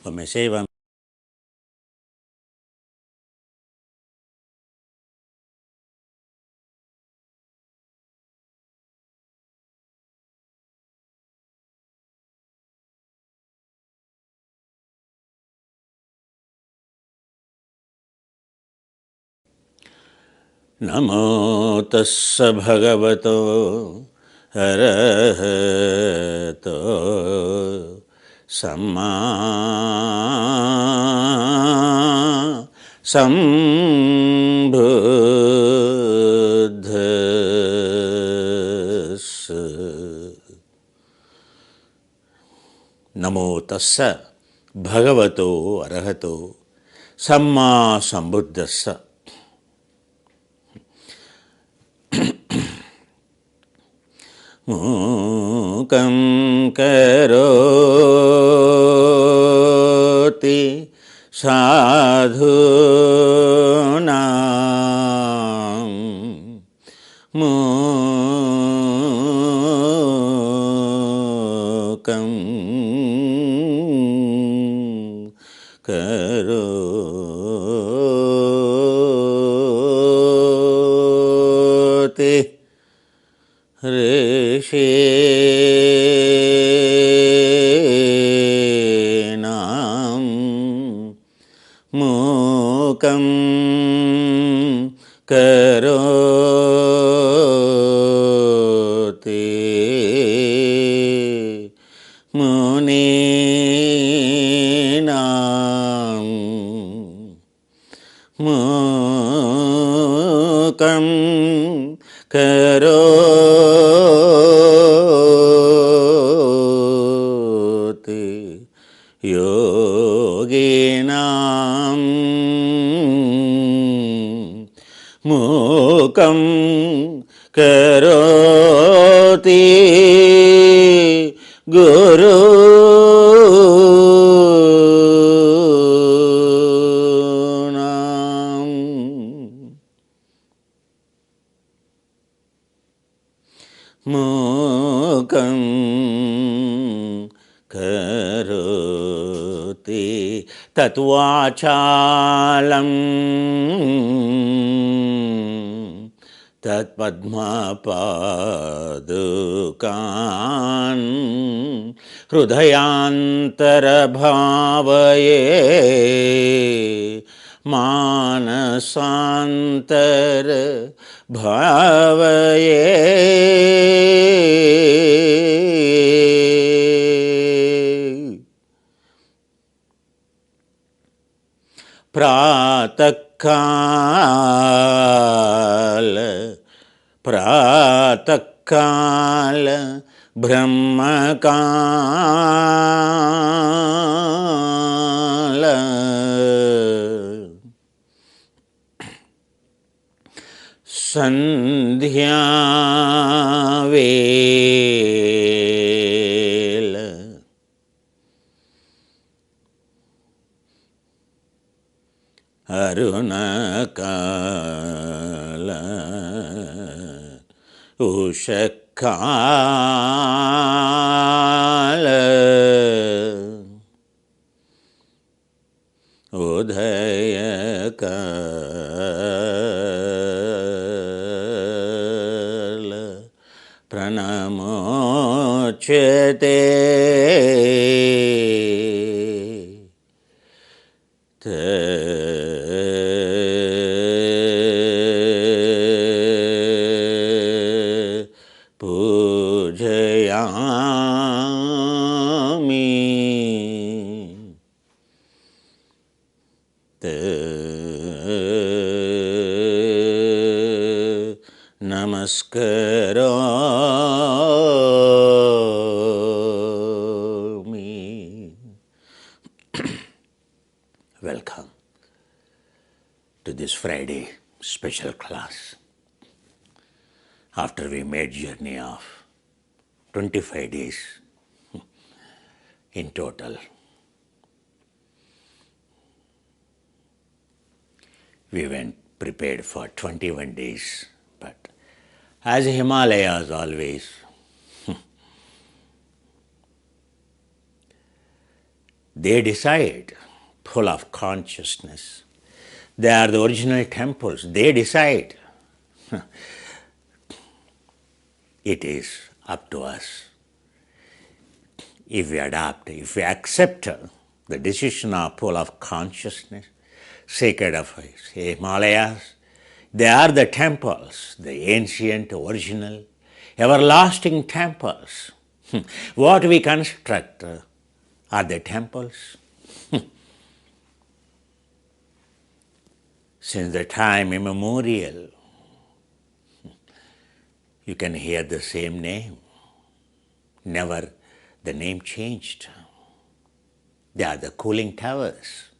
Come Seva. Namo tassa bhagavato arahato samma sambuddhassa. Namo tassa bhagavato arahato samma sambuddhassa. Mukam karoti sadhunam mukam karoti Rishinam mukam karoti muninam mukam karoti yoginam mukam karoti gurunam mukam karoti tatvachalam tat padma padukan hrudayantara bhavaye manasantara bhavaye pratakala brahmakala sandhya vela arunakala ushakala udayakala pranamochete pujayami namaskaromi. Welcome to this Friday special class. After we made journey of 25 days in total, we went prepared for 21 days, but as Himalayas always, They decide, full of consciousness. They are the original temples. They decide. It is up to us. If we adopt, if we accept the decision of full of consciousness, sacred of Himalayas, they are the temples, the ancient, original, everlasting temples. What we construct are the temples. Since the time immemorial, you can hear the same name. Never the name changed. They are the cooling towers.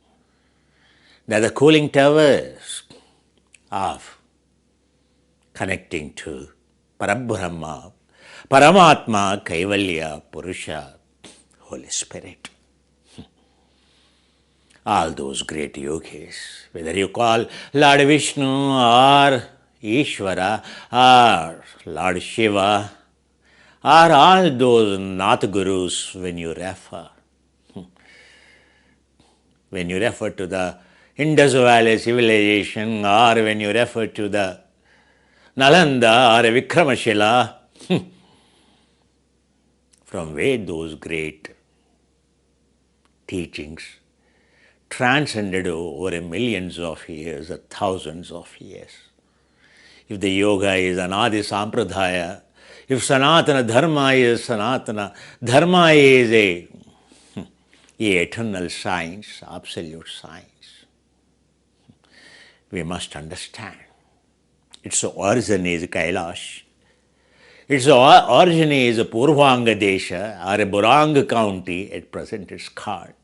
They are the cooling towers of connecting to Parabrahma, Paramatma, Kaivalya, Purusha, Holy Spirit. All those great yogis, whether you call Lord Vishnu or Ishvara or Lord Shiva or all those Nath Gurus, when you refer to the Indus Valley civilization or when you refer to the Nalanda or Vikramashila, from where those great teachings transcended over millions of years or thousands of years. If the yoga is Anadi Sampradaya, if Sanatana Dharma is Sanatana Dharma is a eternal science, absolute science, we must understand. Its origin is Kailash. Its origin is Purvanga Desha or a Burang county, at present it's called.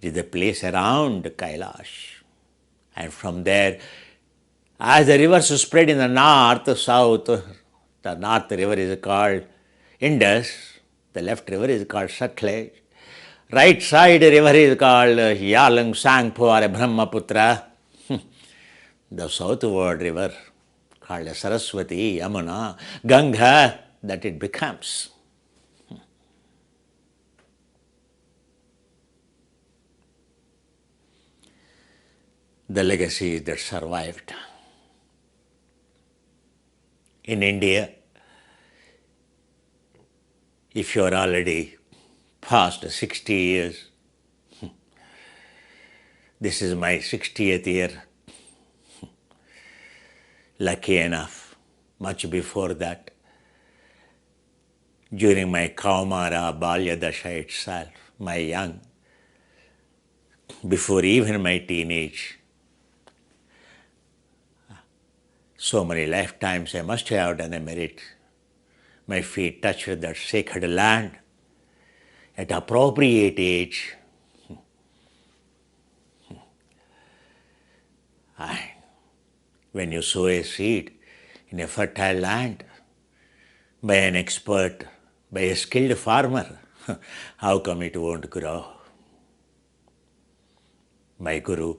It is the place around Kailash. And from there, as the rivers spread in the north, south, the north river is called Indus, the left river is called Satluj, right side river is called Yalang Sangpo or Brahmaputra, the southward river called Saraswati, Yamuna, Ganga, that it becomes. The legacies that survived. In India, if you are already past 60 years, this is my 60th year, lucky enough, much before that, during my Kaumara, Balya Dasha itself, my young, before even my teenage, so many lifetimes I must have done a merit. My feet touched that sacred land at appropriate age. And when you sow a seed in a fertile land by an expert, by a skilled farmer, how come it won't grow? My Guru,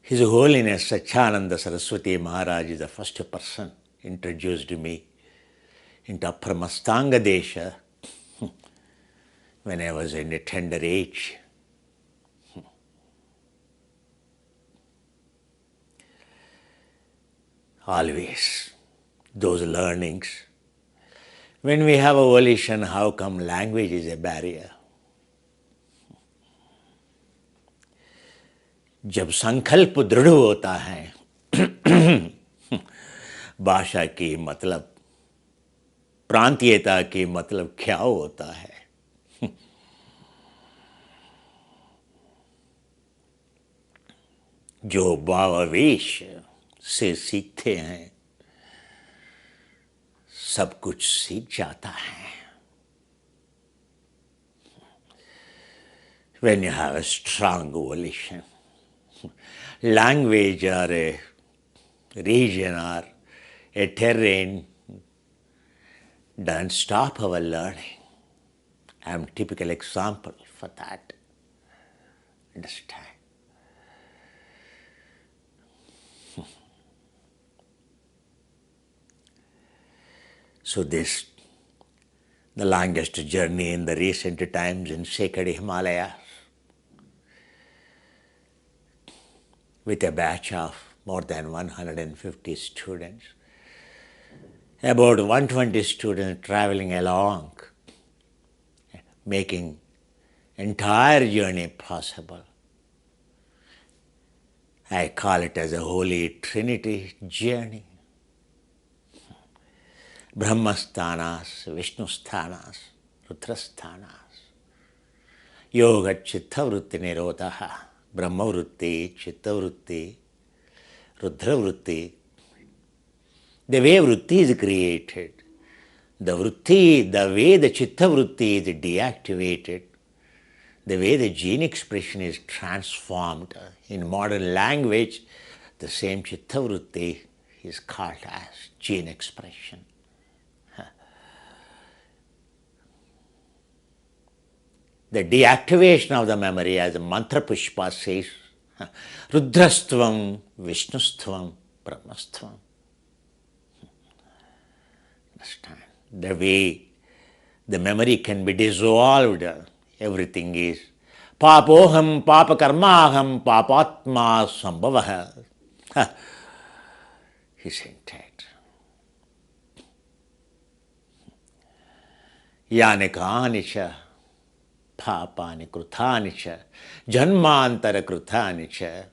His Holiness Satyananda Saraswati Maharaj is the first person introduced me into Mastanga Desha when I was in a tender age. Always those learnings. When we have a volition, how come language is a barrier? जब संकल्प दृढ़ होता है भाषा की मतलब, प्रांतीयता की मतलब क्या होता है? जो भावावेश से सीखते हैं सब कुछ सीख जाता है. When you have a strong volition, language or a region or a terrain doesn't stop our learning. I am a typical example for that. Understand? So this the longest journey in the recent times in sacred Himalayas, with a batch of more than 150 students, about 120 students traveling along, making entire journey possible. I call it as a Holy Trinity journey. Brahmasthanas, Vishnusthanas, Rudrasthanas. Yoga Chittavrutti Nirodha, Brahmavrutti, Chittavrutti, Rudravrutti. The way Vritti is created, the way the Chittavrutti is deactivated, the way the gene expression is transformed in modern language, the same Chittavrutti is called as gene expression. The deactivation of the memory, as the mantra pushpa says, Rudrastvam, Vishnustvam, Brahmastvam. Understand? The way the memory can be dissolved, everything is papoham, papakarmaham, papatma sambhava. He's intact. Yanekani cha papani krutani cha janmantara krutani cha.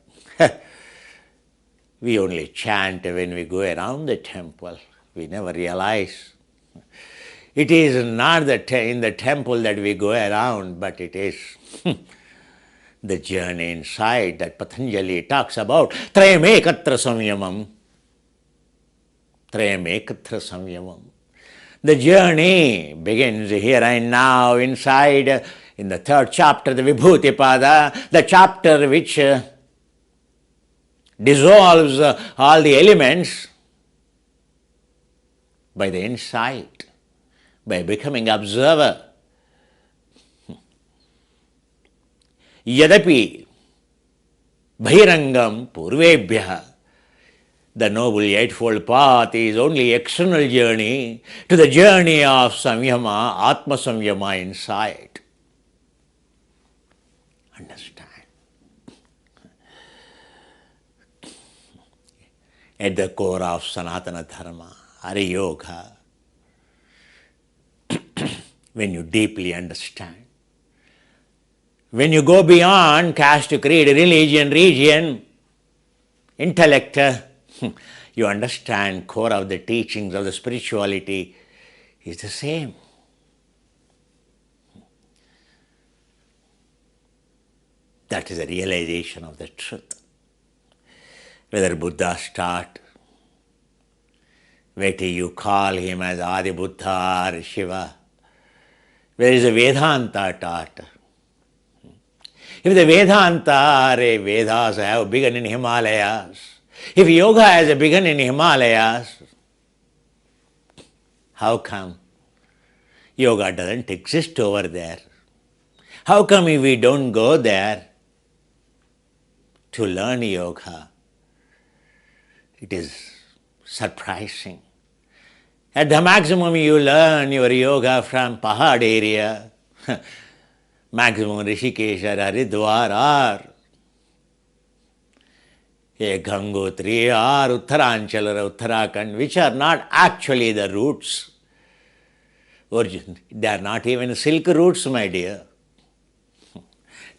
We only chant when we go around the temple. We never realize. It is not in the temple that we go around, but it is the journey inside that Patanjali talks about. Trayamekatra samyamam. Trayamekatra samyamam. The journey begins here and now inside, in the third chapter, the Vibhuti Pada, the chapter which dissolves all the elements by the insight, by becoming observer. Yadapi Bhairangam Purvebhya. The Noble Eightfold Path is only external journey to the journey of Samyama, Atma Samyama inside. Understand? At the core of Sanatana Dharma, Hari Yoga, when you deeply understand, when you go beyond caste, creed, religion, region, intellect, you understand core of the teachings of the spirituality is the same. That is the realization of the truth. Whether Buddha's taught, whether you call him as Adi Buddha or Shiva, where is the Vedanta taught? If the Vedanta or Vedas have begun in Himalayas, if yoga has begun in Himalayas, how come yoga doesn't exist over there? How come we don't go there to learn yoga? It is surprising. At the maximum you learn your yoga from Pahad area, maximum Rishikesh or Haridwar or Gangotri or Uttaranchal or Uttarakhand, which are not actually the roots. They are not even silk routes, my dear.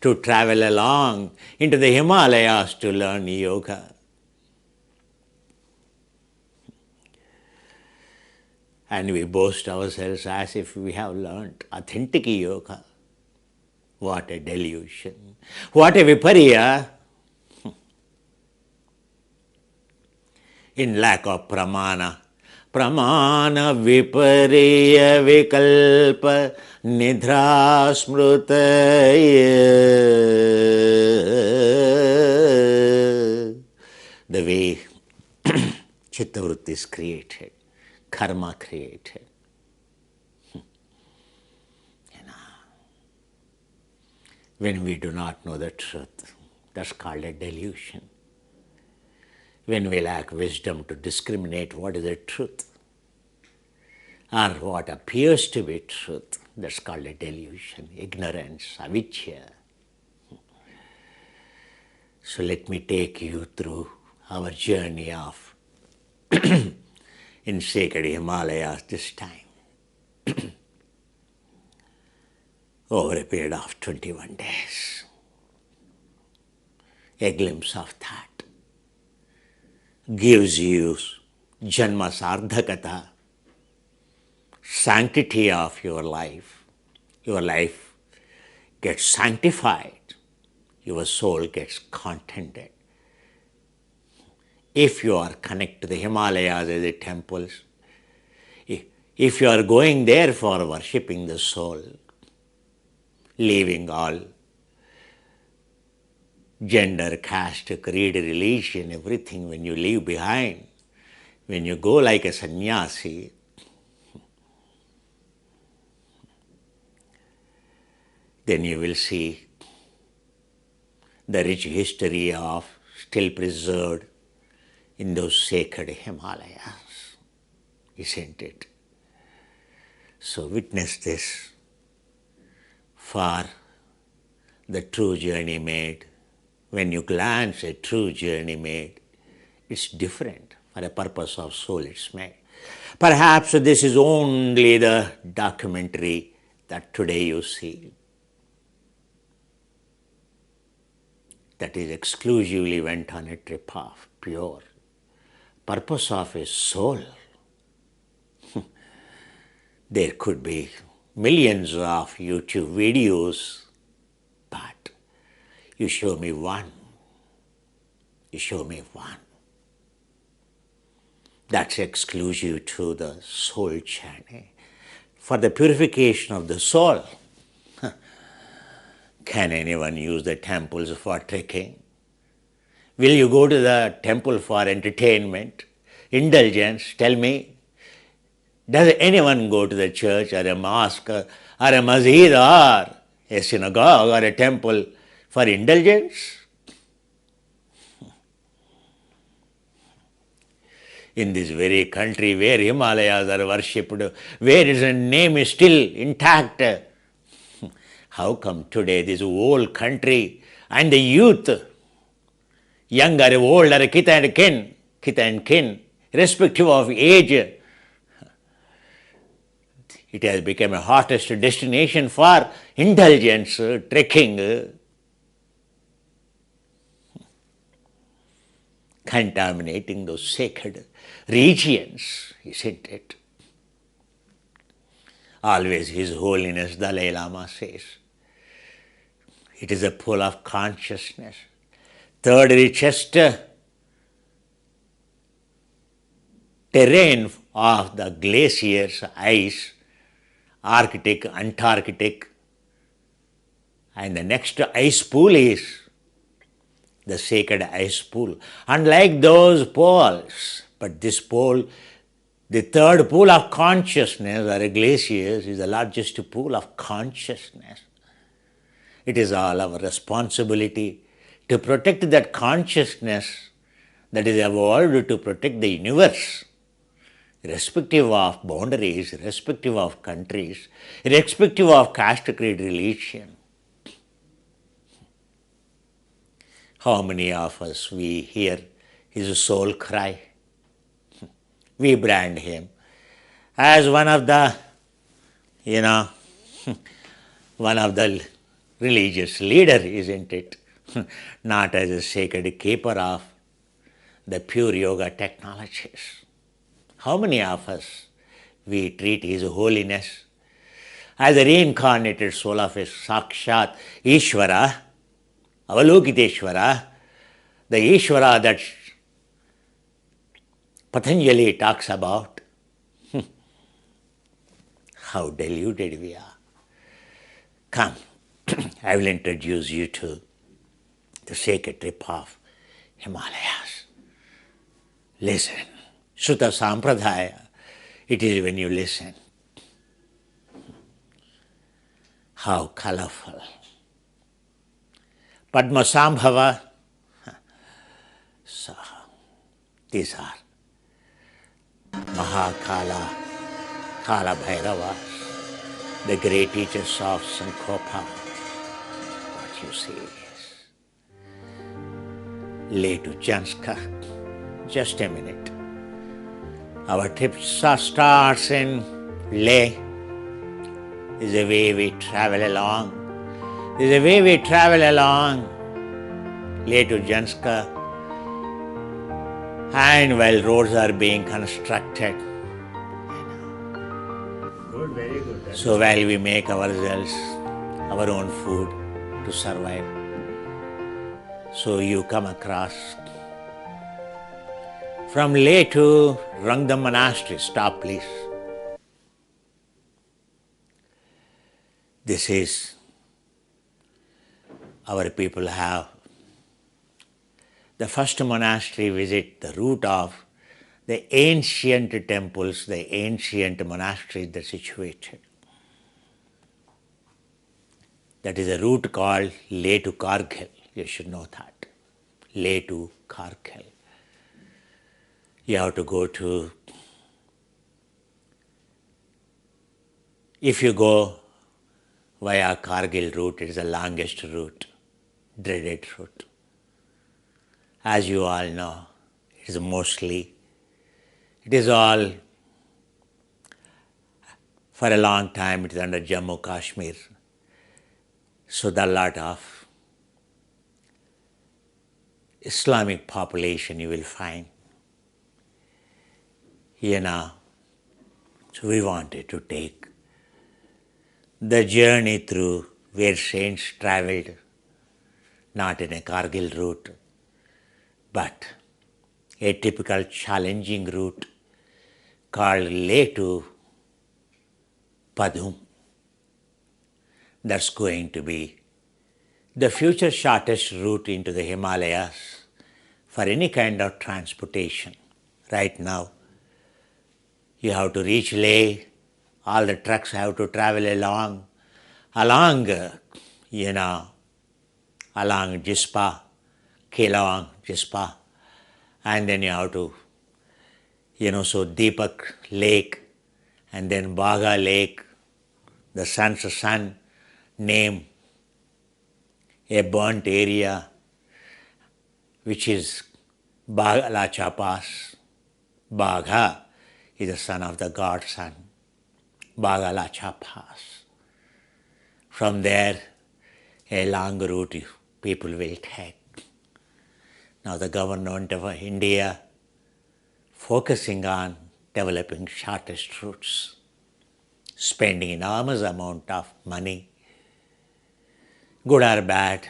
To travel along into the Himalayas to learn yoga. And we boast ourselves as if we have learnt authentic yoga. What a delusion. What a viparya. In lack of pramana. Pramana viparya vikalpa nidra smrutaya. The way Chittavrutti is created, karma created. When we do not know the truth, that's called a delusion. When we lack wisdom to discriminate what is the truth, or what appears to be truth. That's called a delusion, ignorance, avijja. So let me take you through our journey of in sacred Himalayas this time, over a period of 21 days. A glimpse of that gives you Janma Sardhakata, sanctity of your life. Your life gets sanctified, your soul gets contented. If you are connected to the Himalayas as the temples, if you are going there for worshipping the soul, leaving all gender, caste, creed, religion, everything, when you leave behind, when you go like a sannyasi, then you will see the rich history of still preserved in those sacred Himalayas, isn't it? So witness this for the true journey made. When you glance a true journey made, it's different. For a purpose of soul it's made. Perhaps this is only the documentary that today you see. That is exclusively went on a trip of pure purpose of a soul. There could be millions of YouTube videos, but you show me one. You show me one. That's exclusive to the soul journey. For the purification of the soul, can anyone use the temples for trekking? Will you go to the temple for entertainment, indulgence? Tell me. Does anyone go to the church or a mosque or a masjid or a synagogue or a temple for indulgence? In this very country where Himalayas are worshipped, where its name is still intact, how come today this whole country and the youth, young or old or kith and kin, irrespective of age, it has become a hottest destination for indulgence, trekking, contaminating those sacred regions, isn't it? Always His Holiness Dalai Lama says, it is a pool of consciousness. Third richest terrain of the glaciers, ice, Arctic, Antarctic, and the next ice pool is the sacred ice pool. Unlike those poles, but this pole, the third pool of consciousness or glaciers is the largest pool of consciousness. It is all our responsibility to protect that consciousness that is evolved to protect the universe, irrespective of boundaries, irrespective of countries, irrespective of caste, creed, religion. How many of us we hear His soul cry? We brand Him as one of the, one of the religious leader, isn't it? Not as a sacred keeper of the pure yoga technologies. How many of us we treat His holiness as a reincarnated soul of a Sakshat Ishvara, Avalokiteshvara, the Ishvara that Patanjali talks about? How deluded we are. Come, I will introduce you to the sacred trip of Himalayas. Listen. Sutta Sampradaya, it is when you listen. How colorful. Padma Sambhava. So, these are Mahakala Kala Bhairavas, the great teachers of Sankopa. What you see is Leh to Janska. Just a minute. Our trip starts in Leh. This is the way we travel along. This is the way we travel along Leh to Janska. And while roads are being constructed, Good, very good. so while we make ourselves our own food to survive, so you come across from Leh to Rangdum monastery. Stop, please. This is our people have the first monastery visit, the route of the ancient temples, the ancient monasteries that are situated. That is a route called Leh to Kargil. You should know that. Leh to Kargil. You have to go to, if you go via Kargil route, it is the longest route, dreaded route. As you all know, it is all, for a long time it is under Jammu Kashmir. So there are a lot of Islamic population you will find. So we wanted to take the journey through where saints travelled, not in a Kargil route, but a typical challenging route called Leh to Padum. That's going to be the future shortest route into the Himalayas for any kind of transportation. Right now, you have to reach Leh, all the trucks have to travel along Jispa, Kelong, Jispa, and then you have to, so Deepak Lake, and then Baga Lake, the sun's son, name a burnt area which is Bagalacha Pass. Bagha is the son of the god son. Bagalacha Pass. From there, a long route people will take. Now the government of India focusing on developing shortest routes, spending enormous amount of money, good or bad.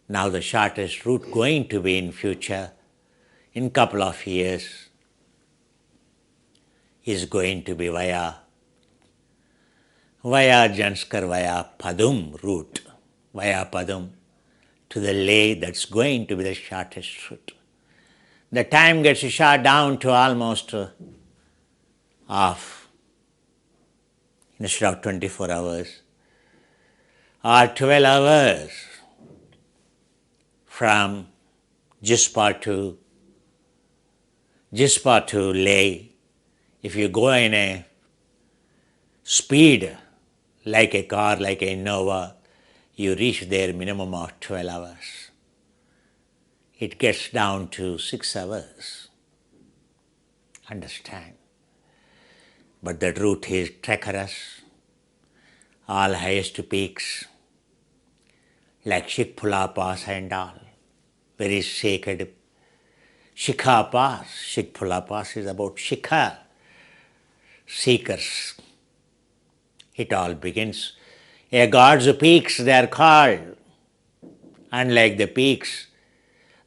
Now the shortest route going to be in future, in couple of years, is going to be via Janskar, via Padum route, via Padum to the Leh. That's going to be the shortest route. The time gets shot down to almost half, instead of 24 hours, or 12 hours from Jispa to Leh. If you go in a speed like a car, like a Innova, you reach there minimum of 12 hours. It gets down to 6 hours. Understand? But that route is treacherous, all highest peaks, like Shikphula Pass and all, very sacred. Shikha Pass, Shikphula Pass is about Shikha, seekers. It all begins. A God's peaks, they are called. Unlike the peaks,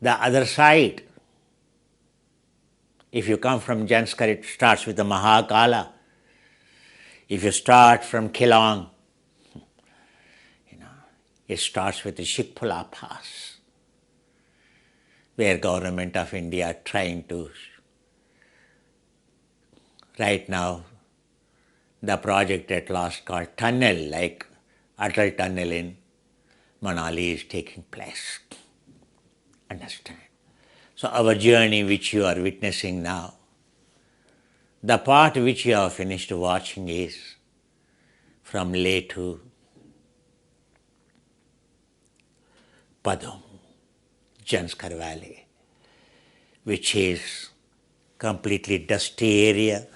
the other side. If you come from Janskar, it starts with the Mahakala. If you start from Kelong, it starts with the Shikphula Pass, where government of India are trying to, right now, the project at last called tunnel, like Atal tunnel in Manali is taking place. Understand? So our journey which you are witnessing now, The part which you have finished watching is from Leh to Padum, Janskar Valley, which is completely dusty area,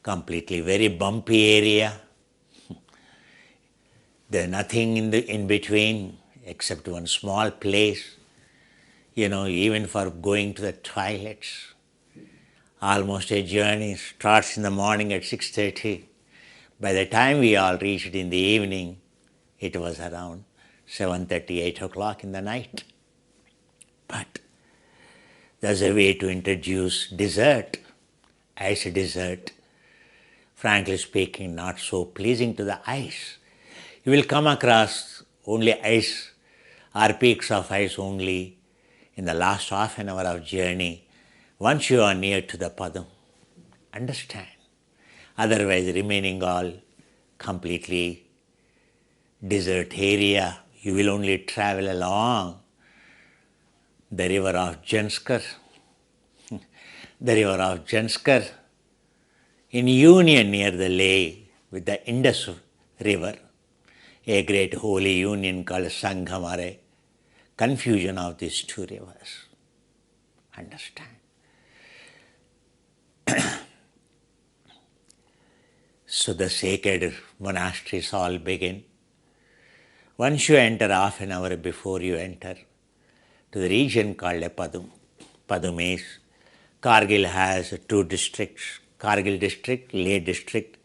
completely very bumpy area. There's nothing in between except one small place, even for going to the toilets. Almost a journey starts in the morning at 6:30. By the time we all reached in the evening, it was around 7:30, 8 o'clock in the night. But there's a way to introduce dessert, ice dessert. Frankly speaking, not so pleasing to the eyes. You will come across only ice or peaks of ice only in the last half an hour of journey once you are near to the Padam. Understand? Otherwise, remaining all completely desert area, you will only travel along the river of Janskar. The river of Janskar in union near the Leh with the Indus River, a great holy union called Sangham, or a confusion of these two rivers. Understand? So the sacred monasteries all begin. Once you enter, half an hour before you enter to the region called Padum. Padum is, Kargil has two districts, Kargil district, Leh district,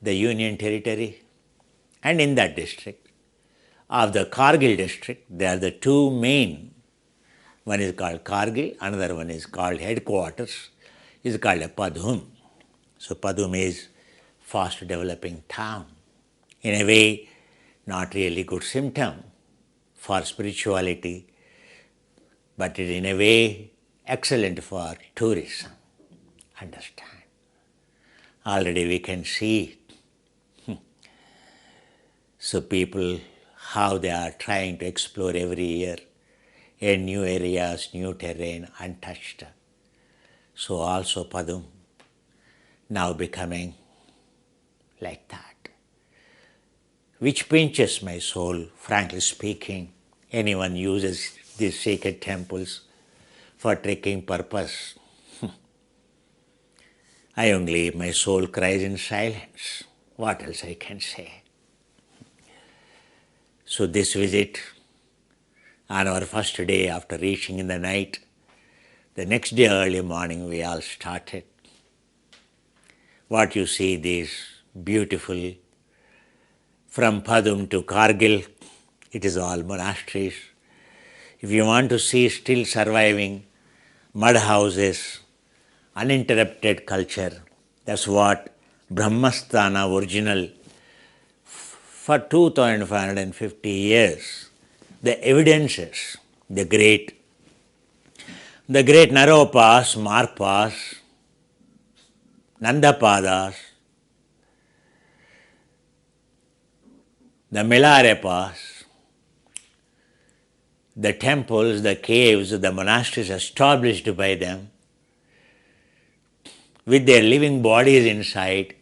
the Union territory. And in that district, of the Kargil district, there are the two main. One is called Kargil, another one is called headquarters, is called Padum. So Padum is fast developing town. In a way, not really good symptom for spirituality, but in a way excellent for tourism. Understand? Already we can see so people, how they are trying to explore every year in new areas, new terrain, untouched. So also Padum now becoming like that, which pinches my soul, frankly speaking. Anyone uses these sacred temples for trekking purpose, my soul cries in silence. What else I can say? So this visit, on our first day after reaching in the night, the next day early morning we all started. What you see, these beautiful, from Padum to Kargil, it is all monasteries. If you want to see still surviving mud houses, uninterrupted culture, that's what Brahmasthana original for 2550 years, the evidences, the great Naropas, Marpas, Nandapadas, the Milarepas, the temples, the caves, the monasteries established by them, with their living bodies inside,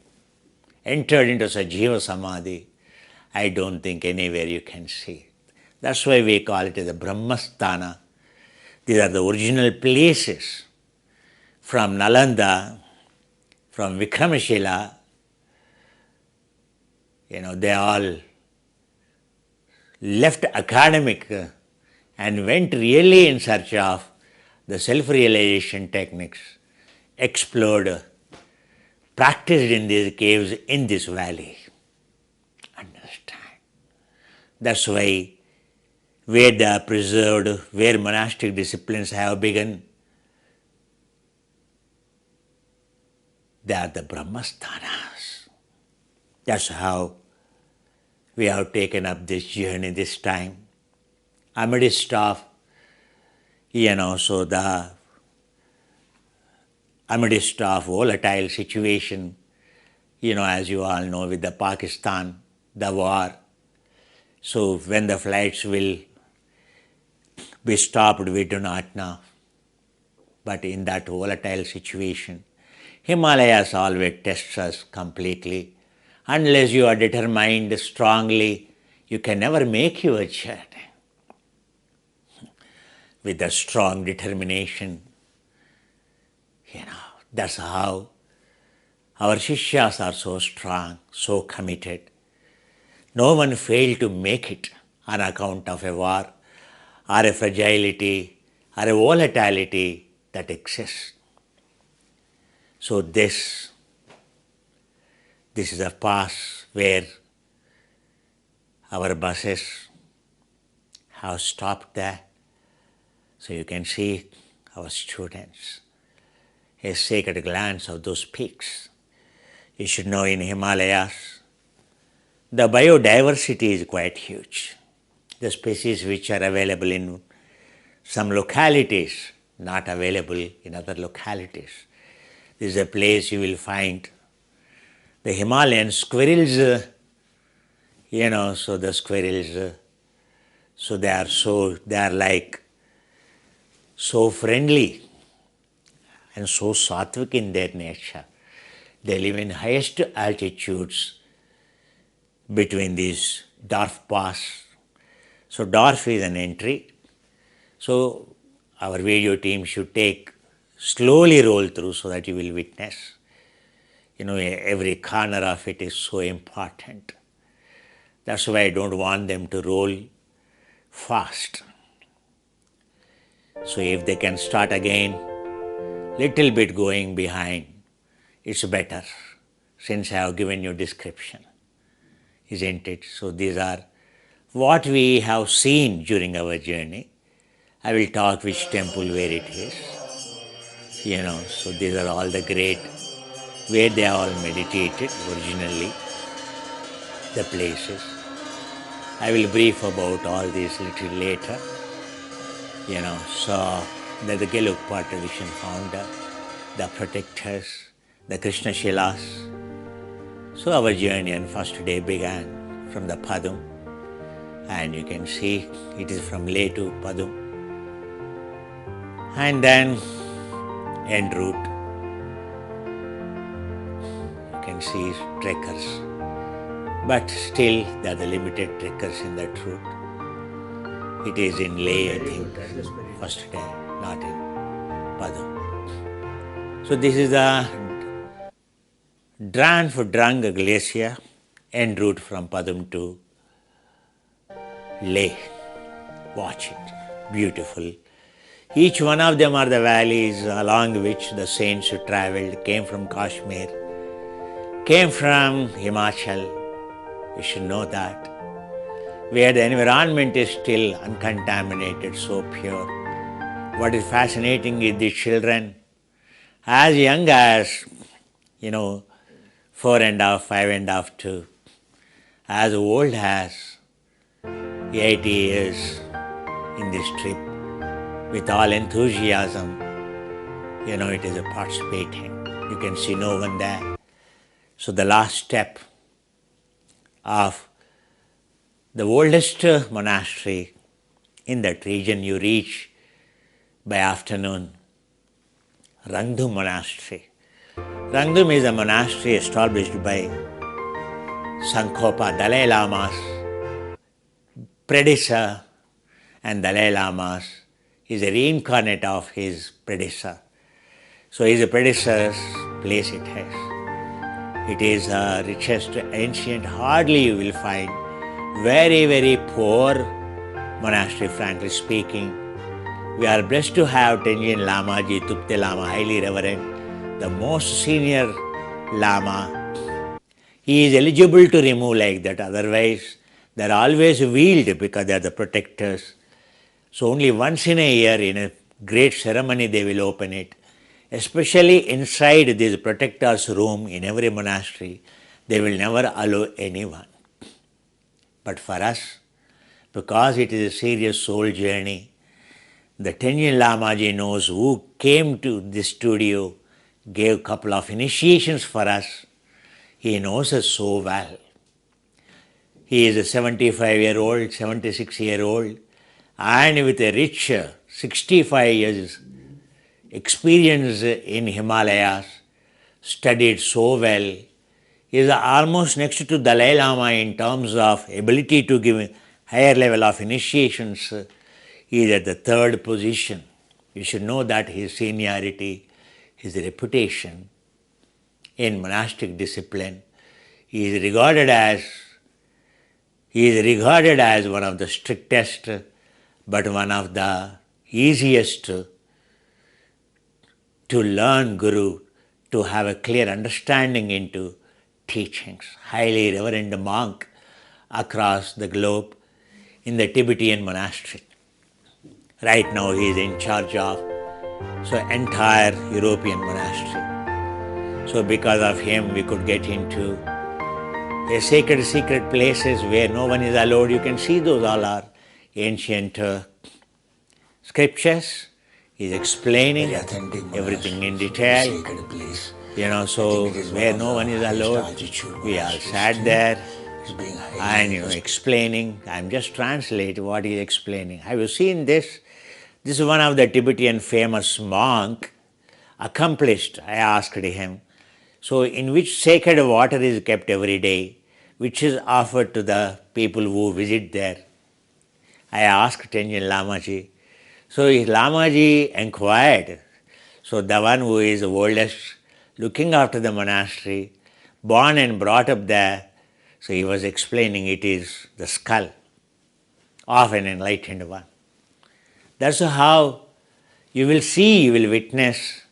entered into Sajiva Samadhi, I don't think anywhere you can see. That's why we call it the Brahmasthana. These are the original places from Nalanda, from Vikramashila. They all left academic and went really in search of the self-realization techniques, explored, practiced in these caves in this valley. Understand? That's why where they are preserved, where monastic disciplines have begun, they are the Brahmasthanas. That's how we have taken up this journey this time. Amidst of, amidst of volatile situation, as you all know, with the Pakistan, the war. So when the flights will be stopped, we do not know. But in that volatile situation, Himalayas always tests us completely. Unless you are determined strongly, you can never make your journey. With a strong determination, that's how our Shishyas are so strong, so committed. No one failed to make it on account of a war or a fragility or a volatility that exists. So this is a pass where our buses have stopped there. So you can see our students. A sacred glance of those peaks. You should know in Himalayas, the biodiversity is quite huge. The species which are available in some localities, not available in other localities. This is a place you will find the Himalayan squirrels, so the squirrels, so they are like so friendly and so sattvic in their nature. They live in highest altitudes between these dwarf pass. So dwarf is an entry. So our video team should slowly roll through so that you will witness. Every corner of it is so important. That's why I don't want them to roll fast. So if they can start again, little bit going behind, it's better since I have given you description, isn't it? So these are what we have seen during our journey. I will talk which temple where it is. So these are all the great, where they all meditated originally, the places. I will brief about all these little later. So the Gelugpa tradition founder, the protectors, the Krishna Shilas. So our journey on first day began from the Padum, and you can see it is from Leh to Padum, and then en route you can see trekkers, but still there are the limited trekkers in that route. It is in Leh, I think, first day, not in Padum. So this is the Drang glacier, en route from Padum to Leh. Watch it, beautiful. Each one of them are the valleys along which the saints who travelled, came from Kashmir, came from Himachal. You should know that. Where the environment is still uncontaminated, so pure. What is fascinating is the children, as young as, 4.5, 5.5 to as old as 80 years in this trip, with all enthusiasm, it is a participating. You can see no one there. So the last step of the oldest monastery in that region you reach by afternoon, Rangdum monastery. Rangdum is a monastery established by Tsongkhapa, Dalai Lama's predecessor, and Dalai Lama is a reincarnate of his predecessor. So his predecessor's place it has. It is the richest ancient, hardly you will find very, very poor monastery, frankly speaking. We are blessed to have Tenzin Lamaji, Tupte Lama, highly reverend, the most senior Lama. He is eligible to remove like that, otherwise they are always wheeled because they are the protectors. So only once in a year in a great ceremony they will open it. Especially inside this protector's room in every monastery, they will never allow anyone. But for us, because it is a serious soul journey, the Tenzin Lamaji knows who came to this studio, gave a couple of initiations for us. He knows us so well. He is a 75-year-old, 76-year-old, and with a rich 65 years experience in Himalayas. studied so well, is almost next to Dalai Lama in terms of ability to give higher level of initiations. He is at the third position. You should know that his seniority, his reputation in monastic discipline, he is regarded as one of the strictest but one of the easiest to learn Guru, to have a clear understanding into teachings. Highly reverend monk across the globe in the Tibetan monastery. Right now he is in charge of entire European monastery. So because of him we could get into a secret places where no one is allowed. You can see those all are ancient scriptures. He's explaining everything in detail. So where no one is allowed, we all sat there and explaining. I'm just translating what he's explaining. Have you seen this? This is one of the Tibetan famous monk, accomplished. I asked him, so in which sacred water is kept every day, which is offered to the people who visit there? I asked Tenjin Lamaji. So Lamaji inquired. So the one who is the oldest, looking after the monastery, born and brought up there, so he was explaining it is the skull of an enlightened one. That's how you will see, you will witness,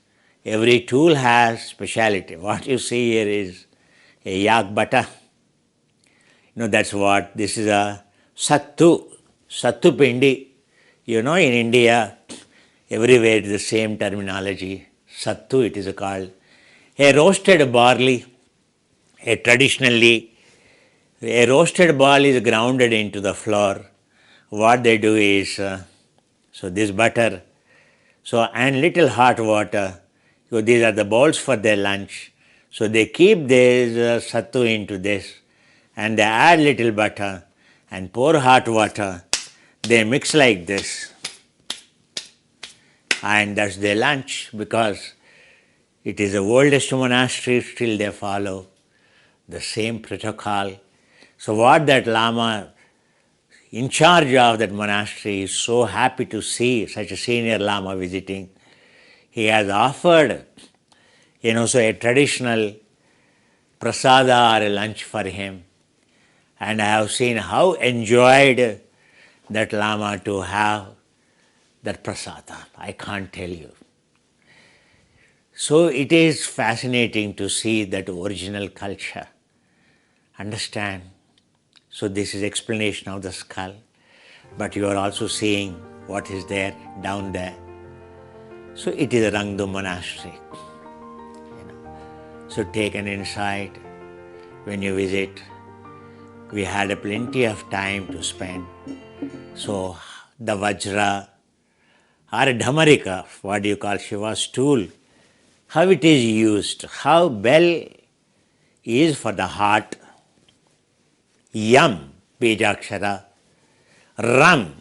every tool has speciality. What you see here is a yak bata. That's what, this is a sattu pindi. In India, everywhere it is the same terminology. Sattu it is called. A roasted barley, traditionally, a roasted barley is grounded into the flour. What they do is, so this butter, and little hot water, so these are the bowls for their lunch. So they keep this sattu into this and they add little butter and pour hot water. They mix like this and that's their lunch, because it is the oldest monastery, still they follow the same protocol. So what that Lama in charge of that monastery is so happy to see such a senior Lama visiting. He has offered, so a traditional prasada or a lunch for him. And I have seen how enjoyed that Lama to have that prasada. I can't tell you. So it is fascinating to see that original culture. Understand? So this is explanation of the skull. But you are also seeing what is there down there. So it is a Rangdum monastery. So take an insight when you visit. We had a plenty of time to spend. So the Vajra or a Dhamarika, what do you call Shiva's tool, how it is used, how bell is for the heart, Yam, Bijakshara, Ram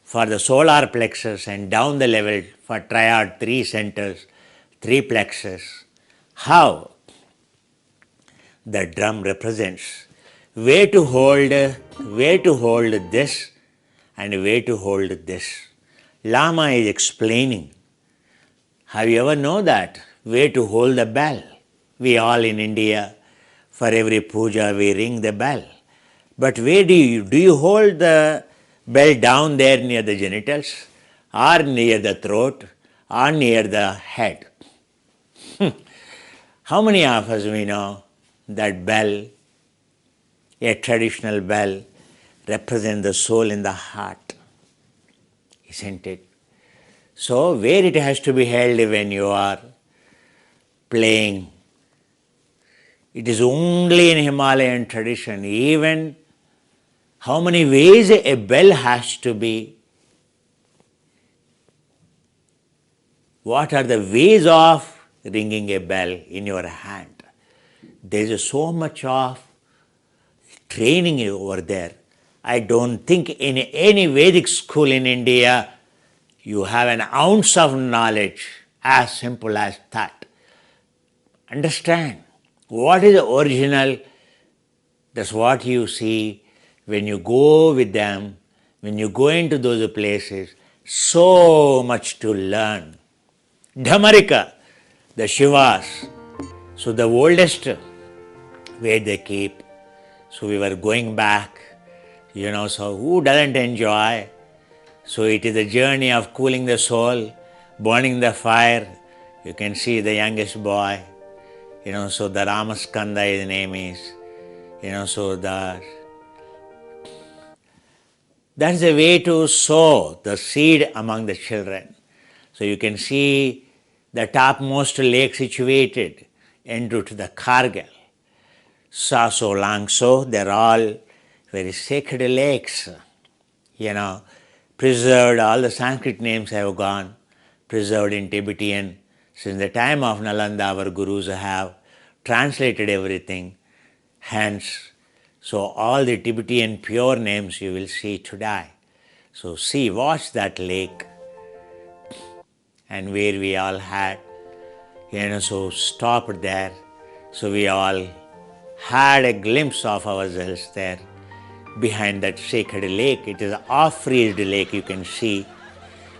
for the solar plexus and down the level for triad, 3 centers, 3 plexus. How the drum represents where to hold this and where to hold this. Lama is explaining. Have you ever know that? Where to hold the bell? We all in India, for every puja we ring the bell. But where do you hold the bell down there near the genitals or near the throat or near the head? How many of us we know that bell, a traditional bell, represents the soul in the heart, isn't it? So where it has to be held when you are playing, it is only in Himalayan tradition. Even how many ways a bell has to be, what are the ways of ringing a bell in your hand? There is so much of training over there. I don't think in any Vedic school in India you have an ounce of knowledge as simple as that. understand what is the original. That's what you see when you go with them, when you go into those places. So much to learn. Dhamarika, the Shivas, so the oldest where they keep. So we were going back, so who doesn't enjoy? So it is a journey of cooling the soul, burning the fire. You can see the youngest boy, so the Ramaskanda his name is, so that's the way to sow the seed among the children. So you can see the topmost lake situated en route to the Kargil. Saso, Langso, they're all very sacred lakes, preserved. All the Sanskrit names have gone, preserved in Tibetan. Since the time of Nalanda, our gurus have translated everything. Hence, so all the Tibetan pure names you will see today. So see, watch that lake, and where we all had, so stopped there. So we all had a glimpse of ourselves there behind that sacred lake. It is an off-freezed lake, you can see,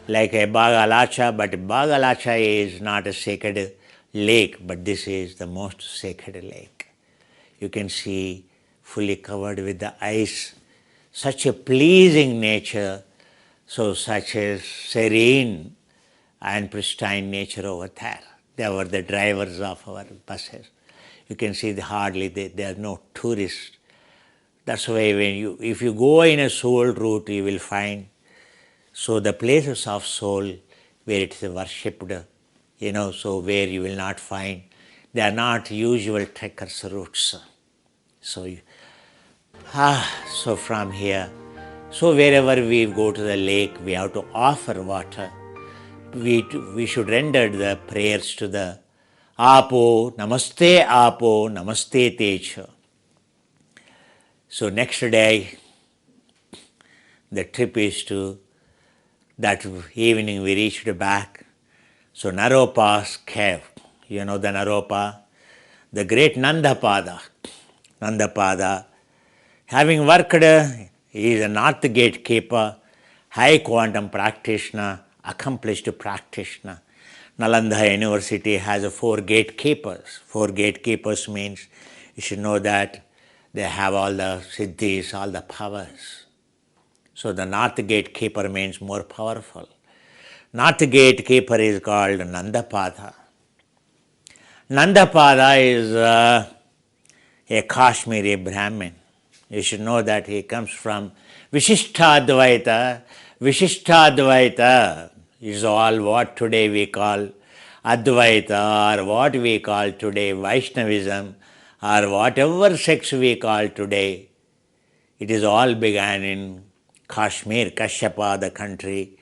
like a Bagalacha, but Bagalacha is not a sacred lake, but this is the most sacred lake. You can see fully covered with the ice, such a pleasing nature, so such a serene and pristine nature over there. They were the drivers of our buses. You can see there are no tourists. That's why if you go in a soul route, you will find so the places of soul where it is worshipped, so where you will not find, they are not usual trekkers' routes. So from here, so wherever we go to the lake, we have to offer water. We should render the prayers to the Apo, Namaste Techa. So next day, the trip is to, that evening we reached back. So Naropa's cave, the Naropa, the great Nandapada, having worked, he is a North Gatekeeper, high quantum practitioner, accomplished practitioner. Nalanda University has 4 gatekeepers. 4 gatekeepers means you should know that they have all the siddhis, all the powers. So the North Gatekeeper means more powerful. North Gatekeeper is called Nandapada. Nandapada is a Kashmiri Brahmin. You should know that he comes from Vishishtadvaita. Vishishtadvaita is all what today we call Advaita, or what we call today Vaishnavism, or whatever sects we call today. It is all began in Kashmir, Kashyapa, the country.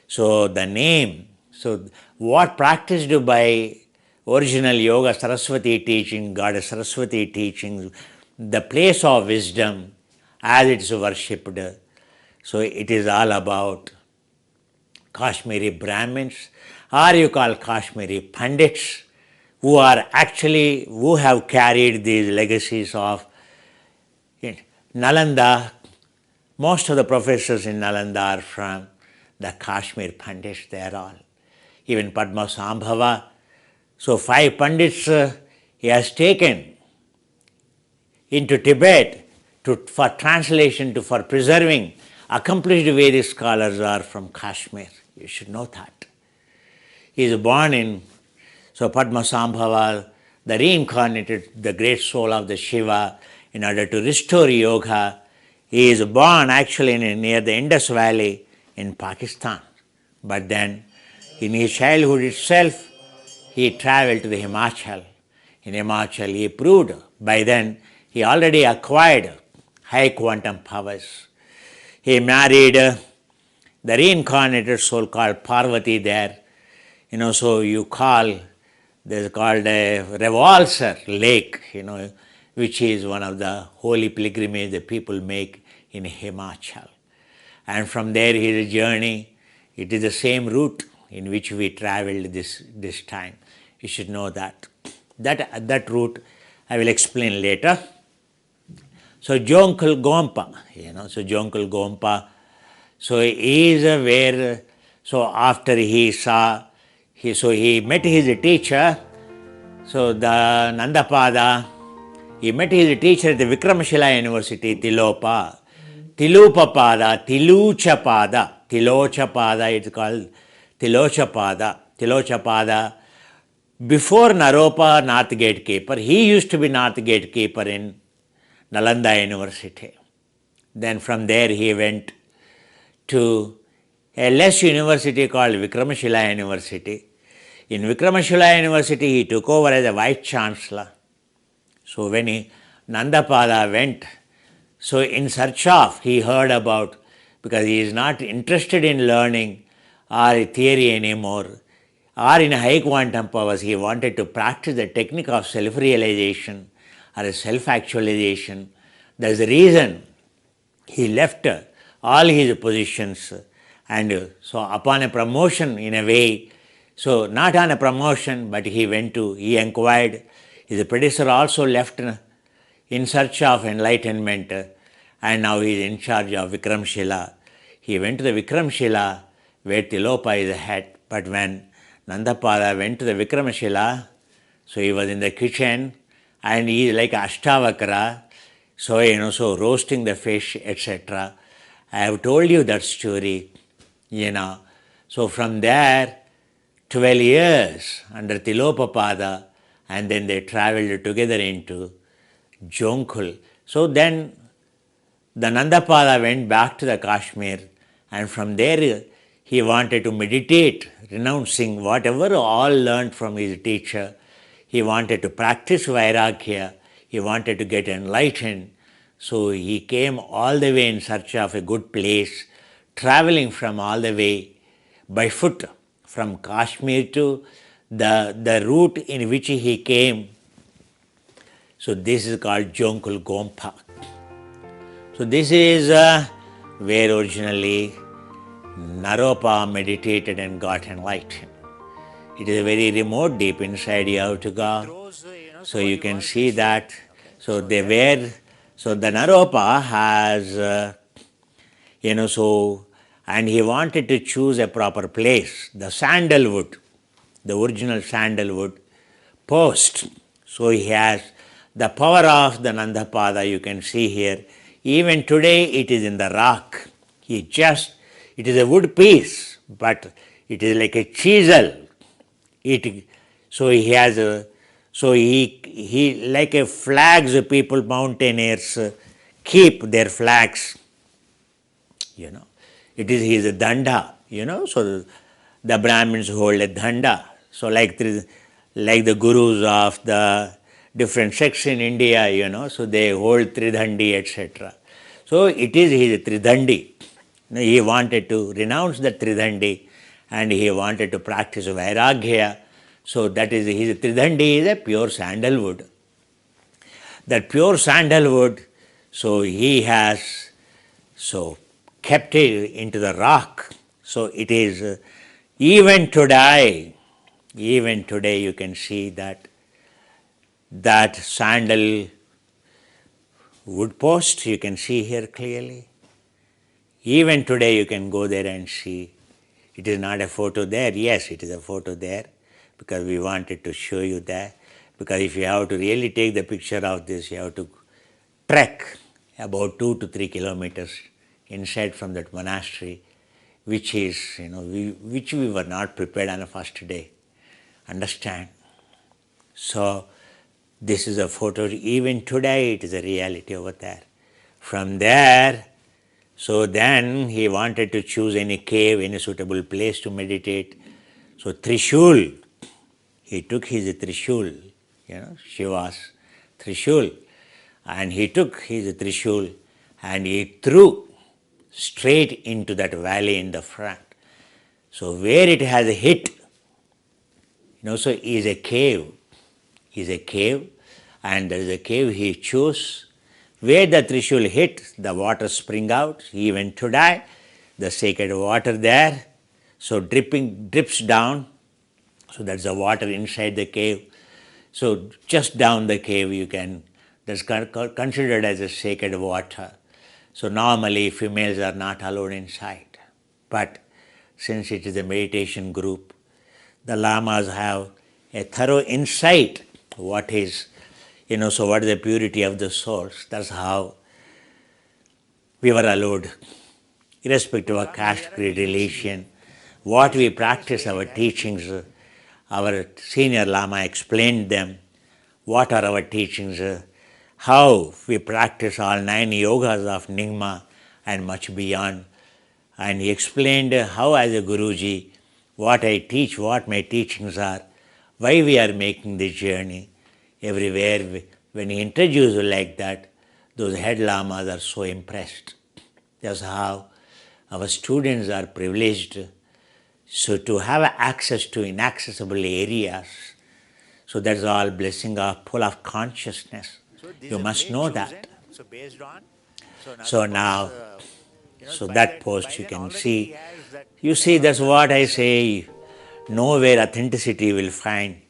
So the name, so what practiced by original yoga Saraswati teaching, Goddess Saraswati teaching, the place of wisdom as it is worshipped. So it is all about Kashmiri Brahmins, or you call Kashmiri Pandits, who have carried these legacies of Nalanda. Most of the professors in Nalanda are from the Kashmir Pandits, they are all. Even Padma Sambhava. So 5 Pandits he has taken into Tibet for translation, for preserving. Accomplished Vedic scholars are from Kashmir. You should know that. He is born in, so Padma Sambhava, the reincarnated, the great soul of the Shiva, in order to restore yoga. He is born actually near the Indus Valley in Pakistan. But then in his childhood itself, he traveled to the Himachal. In Himachal, he proved, by then he already acquired high quantum powers. He married the reincarnated soul called Parvati there. So you call, there's called a Revolser Lake, which is one of the holy pilgrimage that people make in Himachal. And from there his journey, it is the same route in which we traveled this time. You should know that. That route I will explain later. So Jonkul Gompa, so Jonkul Gompa, so he is where, so after he saw, he met his teacher, so the Nandapada, he met his teacher at the Vikramashila University, Tiluchapada, Tilochapada, it's called Tilochapada. Before Naropa, North Gatekeeper, he used to be North Gatekeeper in Nalanda University. Then from there he went to a less university called Vikramashila University. In Vikramashila University, he took over as a Vice Chancellor. So when Nandapada went, so in search of, he heard about, because he is not interested in learning or theory anymore, or in high quantum powers, he wanted to practice the technique of self-realization or self-actualization. That's the reason he left all his positions, and so upon a promotion in a way, so not on a promotion, but he inquired. His predecessor also left in search of enlightenment, and now he is in charge of Vikramshila. He went to the Vikramshila where Tilopa is head, but when Nandapada went to the Vikramashila, so he was in the kitchen and he is like Ashtavakra, so so roasting the fish, etc. I have told you that story, So from there, 12 years under Tilopapada, and then they traveled together into Jonkul. So then the Nandapada went back to the Kashmir, and from there he wanted to meditate, renouncing whatever all learned from his teacher. He wanted to practice Vairagya, he wanted to get enlightened. So he came all the way in search of a good place, traveling from all the way by foot from Kashmir to the route in which he came. So this is called Jonkul Gompa. So this is where originally Naropa meditated and got enlightened. It is a very remote, deep inside you have to go. So you can see that. So the Naropa has, and he wanted to choose a proper place, the sandalwood, the original sandalwood post. So he has the power of the Nandapada, you can see here. Even today it is in the rock. It is a wood piece, but it is like a chisel. He like a flags, people, mountaineers keep their flags, It is his danda, so the Brahmins hold a danda. So like the gurus of the different sects in India, so they hold tridandi, etc. So it is his tridandi. He wanted to renounce the tridandi and he wanted to practice Vairagya. So that is his tridandi is a pure sandalwood. That pure sandalwood, so he has kept it into the rock. So it is even today you can see that sandal wood post, you can see here clearly. Even today you can go there and see. It is not a photo there. Yes, it is a photo there because we wanted to show you that. Because if you have to really take the picture of this, you have to trek about 2 to 3 kilometers inside from that monastery, which is, which we were not prepared on the first day. Understand? So this is a photo. Even today it is a reality over there. From there, so then he wanted to choose any cave, any suitable place to meditate. So Trishul, he took his Trishul, Shiva's Trishul, and he took his Trishul and he threw straight into that valley in the front. So where it has hit, so is a cave, and there is a cave he chose. Where the Trishul hit, the water spring out. Even today, the sacred water there, so drips down. So that's the water inside the cave. So just down the cave that's considered as a sacred water. So normally females are not allowed inside. But since it is a meditation group, the lamas have a thorough insight what is, so what is the purity of the souls. That's how we were allowed, irrespective of caste, creed, religion, what we practice, our teachings. Our senior lama explained them, what are our teachings, how we practice all 9 yogas of Nyingma and much beyond. And he explained how as a Guruji, what I teach, what my teachings are, why we are making this journey. Everywhere, when he introduced like that, those head lamas are so impressed. That's how our students are privileged. So to have access to inaccessible areas, so that's all blessing of full of consciousness. You must know that. So now, so that post you can see. You see, that's what I say. Nowhere authenticity will find.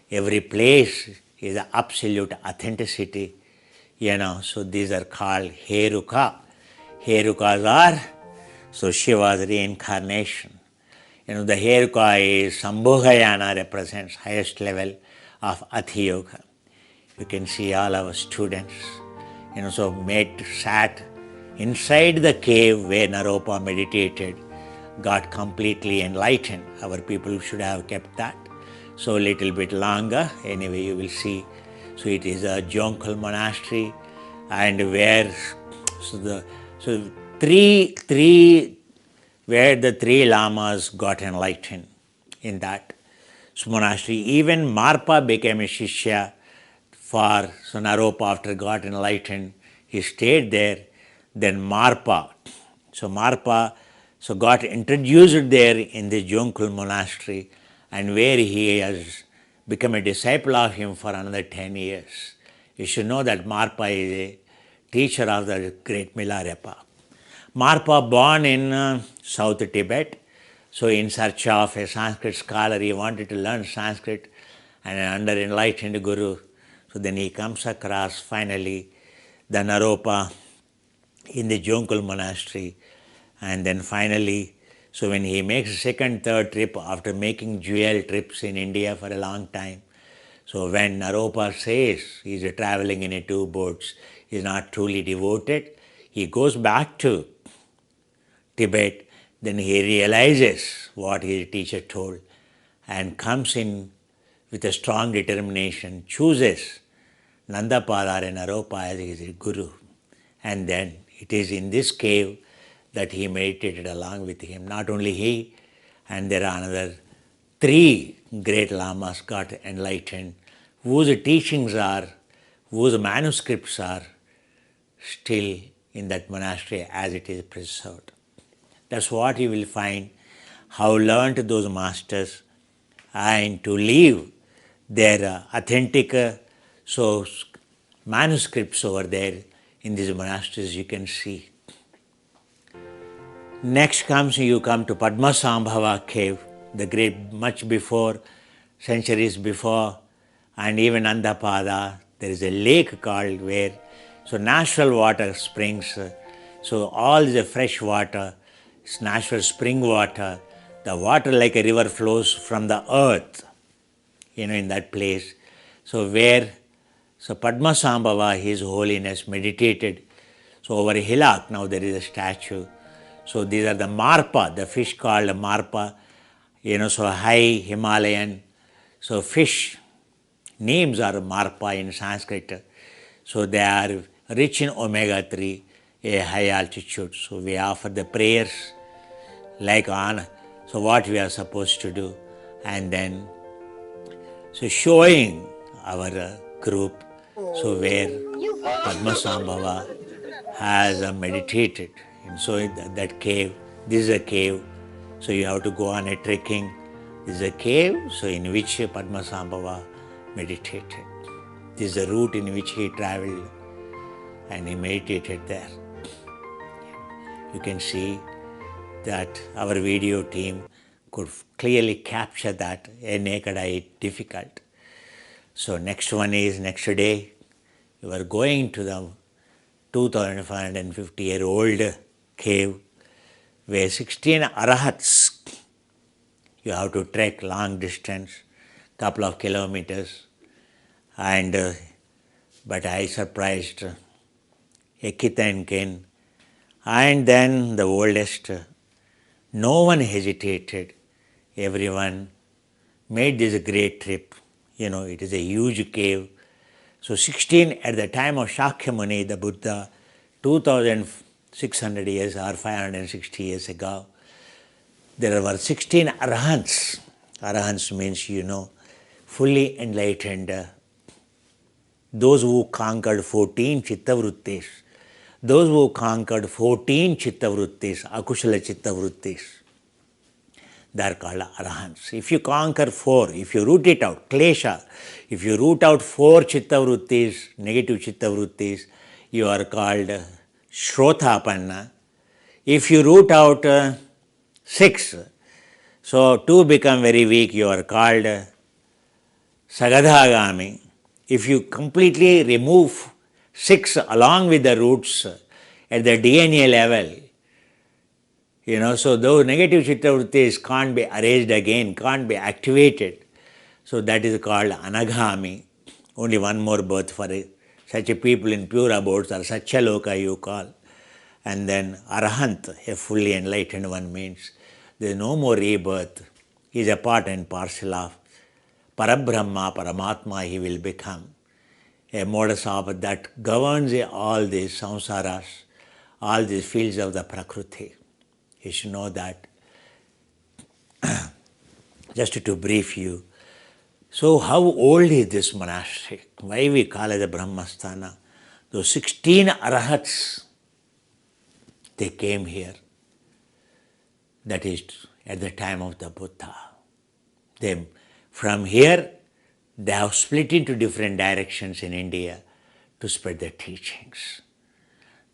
Every place is absolute authenticity. So these are called Heruka. Herukas are, so Shiva's reincarnation. The Heruka is Sambhogayana represents highest level of Ati Yoga. You can see all our students, sat inside the cave where Naropa meditated, got completely enlightened. Our people should have kept that. So a little bit longer, anyway you will see. So it is a Jonkal monastery, and where where the 3 lamas got enlightened in that monastery. Even Marpa became a Shishya for Naropa after got enlightened. He stayed there. Then Marpa, got introduced there in the Jonkal monastery, and where he has become a disciple of him for another 10 years. You should know that Marpa is a teacher of the great Milarepa. Marpa born in South Tibet, so in search of a Sanskrit scholar, he wanted to learn Sanskrit, and under enlightened Guru, so then he comes across finally the Naropa in the Jonkal monastery, and then finally, so when he makes a second, third trip after making dual trips in India for a long time, so when Naropa says he is traveling in 2 boats, he is not truly devoted, he goes back to Tibet, then he realizes what his teacher told and comes in with a strong determination, chooses Nandapada and Naropa as his guru. And then it is in this cave that he meditated along with him. Not only he, and there are another 3 great lamas got enlightened, whose teachings are, whose manuscripts are still in that monastery as it is preserved. That's what you will find, how learned those masters, and to leave their authentic manuscripts over there in these monasteries you can see. Next you come to Padma Sambhava cave, the great, much before, centuries before, and even Andapada, there is a lake called where, so natural water springs, so all is a fresh water, it's natural spring water, the water like a river flows from the earth, in that place. So Padma Sambhava, His Holiness, meditated. So over a hillock now there is a statue. So these are the Marpa, the fish called Marpa, so high Himalayan. So fish names are Marpa in Sanskrit. So they are rich in omega-3, a high altitude. So we offer the prayers like on, so what we are supposed to do. And then, so showing our group, so where Padma Sambhava has meditated. And so in that cave, this is a cave, so you have to go on a trekking. This is a cave, so in which Padma Sambhava meditated. This is the route in which he traveled and he meditated there. You can see that our video team could clearly capture that. A naked eye, difficult. So next one is next day, you are going to the 2550-year-old cave where 16 arahats, you have to trek long distance, couple of kilometers, and but I surprised Ekita and Ken, and then the oldest, no one hesitated, everyone made this great trip. It is a huge cave. So 16 at the time of Shakyamuni, the Buddha, 2600 years or 560 years ago, there were 16 arahants. Arahants means, fully enlightened. Those who conquered 14 chittavrittis. Those who conquered 14 chittavrittis, akushala chittavrittis, they are called arahants. If you conquer 4, if you root it out, klesha, if you root out 4 chittavrittis, negative chittavrittis, you are called shrotapanna. If you root out 6, so 2 become very weak, you are called sagadhagami. If you completely remove 6 along with the roots at the DNA level, so those negative chittavrittis can't be erased again, can't be activated. So that is called anagami. Only one more birth for such a people in pure abodes, or satyaloka you call. And then arahant, a fully enlightened one, means there is no more rebirth. He is a part and parcel of Parabrahma, Paramatma he will become. A modus operandi that governs all these samsaras, all these fields of the Prakriti. You should know that. Just to brief you. So how old is this monastery? Why we call it the Brahmasthana? Those 16 arahats, they came here. That is at the time of the Buddha. From here, they have split into different directions in India to spread their teachings.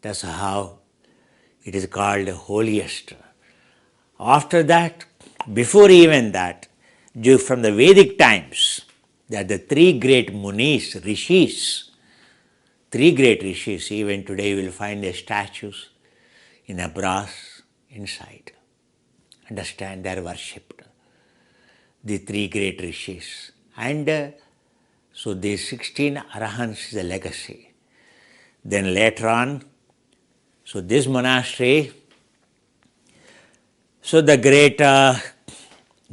That's how it is called the holiest. After that, before even that, from the Vedic times, there are the 3 great munis, rishis, 3 great rishis. Even today you will find their statues in a brass inside. Understand, they are worshipped. The 3 great rishis. And so these 16 arahants is a legacy. Then later on, so this monastery, so the great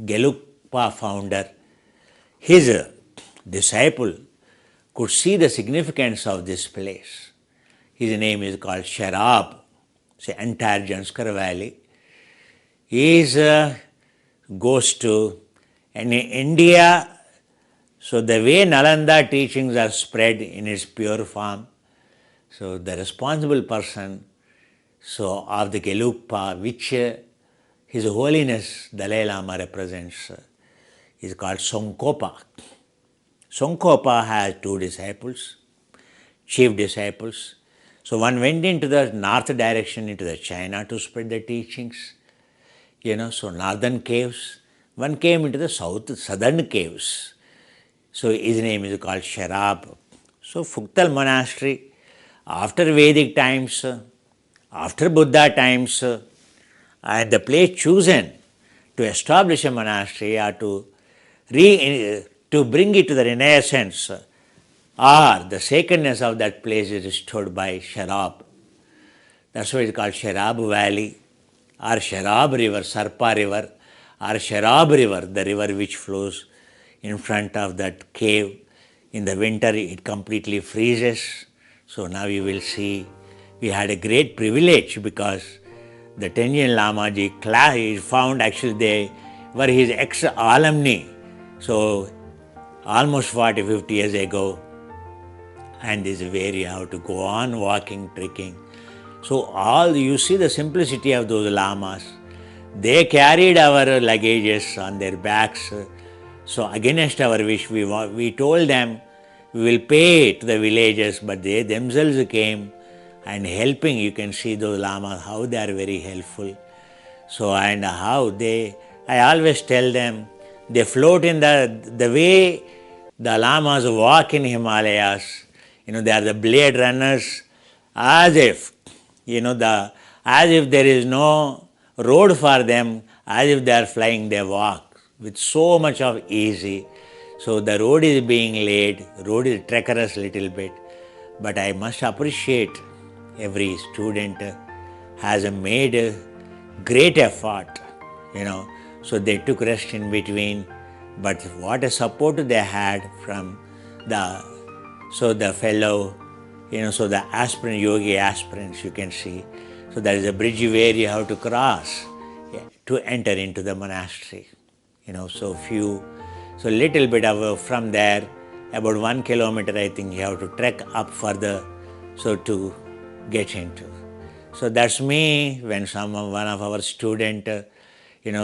Gelugpa founder, his disciple could see the significance of this place. His name is called Sharab, say entire Janskar Valley. He goes to, and in India, so the way Nalanda teachings are spread in its pure form, so the responsible person, so of the Gelugpa, which His Holiness Dalai Lama represents, is called Tsongkhapa. Tsongkhapa has 2 disciples, chief disciples. So one went into the north direction into the China to spread the teachings, so northern caves. One came into the southern caves. So his name is called Sharab. So Phuktal monastery, after Vedic times, after Buddha times, and the place chosen to establish a monastery or to bring it to the renaissance, or the sacredness of that place is restored by Sharab. That's why it's called Sharab Valley, or Sharab River, Sarpa River, or Sharab River, the river which flows in front of that cave. In the winter it completely freezes. So now you will see, we had a great privilege because the Tenjin Lamaji found actually they were his ex-alumni. So almost 40-50 years ago, and this is where you have to go on walking, trekking. So you see the simplicity of those lamas. They carried our luggages on their backs. So against our wish, we told them we will pay to the villages, but they themselves came and helping. You can see those lamas, how they are very helpful. So, and how I always tell them, they float in the way The lamas walk in Himalayas. They are the blade runners, as if, as if there is no road for them, as if they are flying, they walk with so much of easy. So the road is being laid, road is treacherous little bit, but I must appreciate every student has made a great effort, so they took rest in between, but what a support they had from the fellow, so the aspirant, yogi aspirants, you can see. So there is a bridge where you have to cross, to enter into the monastery. So little bit of from there, about 1 kilometer, I think you have to trek up further, so to get into. So that's me when one of our student,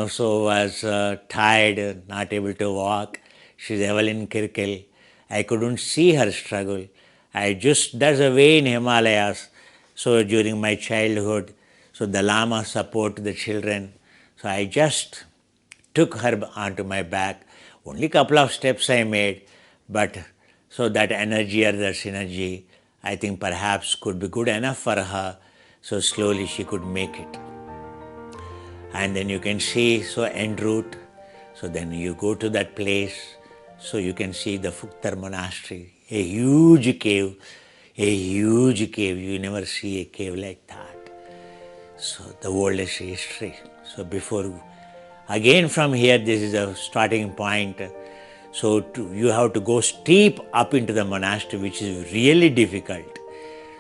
so was tired, not able to walk. She's Evelyn Kirkel. I couldn't see her struggle. That's a way in Himalayas. So during my childhood, so the Lama support the children. So I just took her onto my back. Only couple of steps I made, but so that energy or that synergy, I think perhaps could be good enough for her. So slowly she could make it. And then you can see, so en route, so then you go to that place, so you can see the Fuktar monastery, a huge cave, you never see a cave like that. So the oldest history. So again from here, this is a starting point. So you have to go steep up into the monastery, which is really difficult.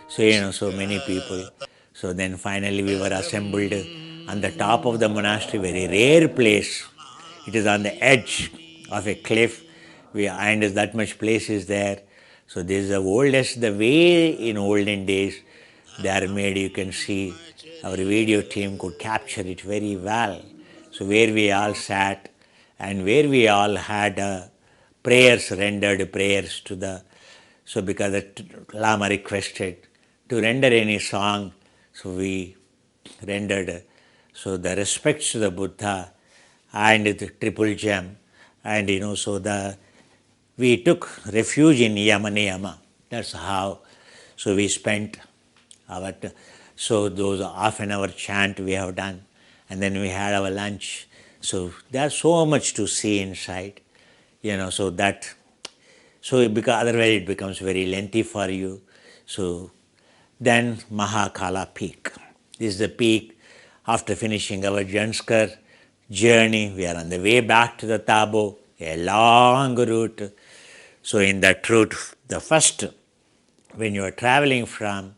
So, so many people. So then finally we were assembled on the top of the monastery, very rare place. It is on the edge of a cliff, and that much place is there. So this is the oldest, the way in olden days they are made, you can see our video team could capture it very well. So where we all sat and where we all had rendered prayers to so because the Lama requested to render any song, so we rendered so the respects to the Buddha and the triple gem, and so we took refuge in Yamaniyama. That's how. So we spent so those half an hour chant we have done, and then we had our lunch. So there's so much to see inside, because otherwise it becomes very lengthy for you. So then Mahakala peak. This is the peak. After finishing our Janskar journey, we are on the way back to the Tabo, a long route. So in that route, the first, when you are traveling from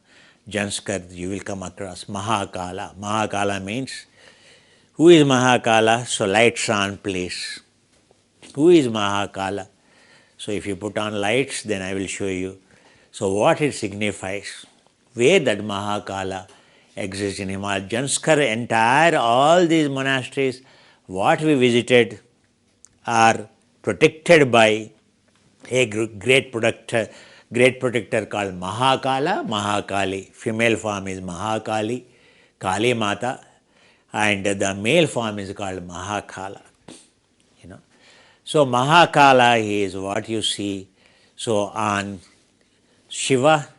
Janskar, you will come across Mahakala. Mahakala means, who is Mahakala? So lights on, please. Who is Mahakala? So if you put on lights, then I will show you. So what it signifies, where that Mahakala exists in Himalaya. Janskar, all these monasteries, what we visited are protected by a great protector called Mahakala, Mahakali. Female form is Mahakali, Kali Mata, and the male form is called Mahakala. So Mahakala is what you see. So on Shiva,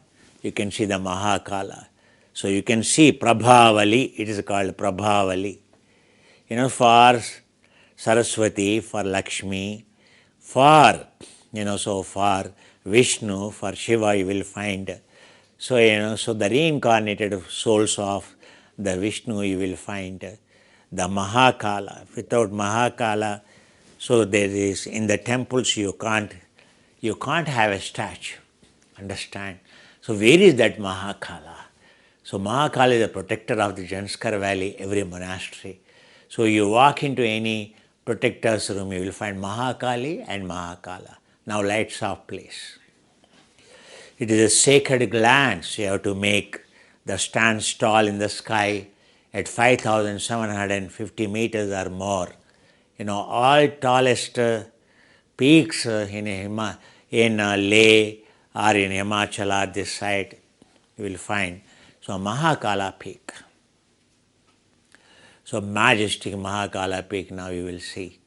you can see the Mahakala. So you can see Prabhavali, it is called Prabhavali. For Saraswati, for Lakshmi, for Vishnu, for Shiva you will find. So so the reincarnated souls of the Vishnu you will find the Mahakala. Without Mahakala, so there is in the temples you can't have a statue. Understand? So where is that Mahakala? So Mahakala is the protector of the Janskar Valley, every monastery. So you walk into any protector's room, you will find Mahakali and Mahakala. Now lights off, please. It is a sacred glance. You have to make the stand tall in the sky at 5,750 meters or more. All tallest peaks in Leh or in Himachal or this side, you will find. So Mahakala peak. So majestic Mahakala peak now you will see.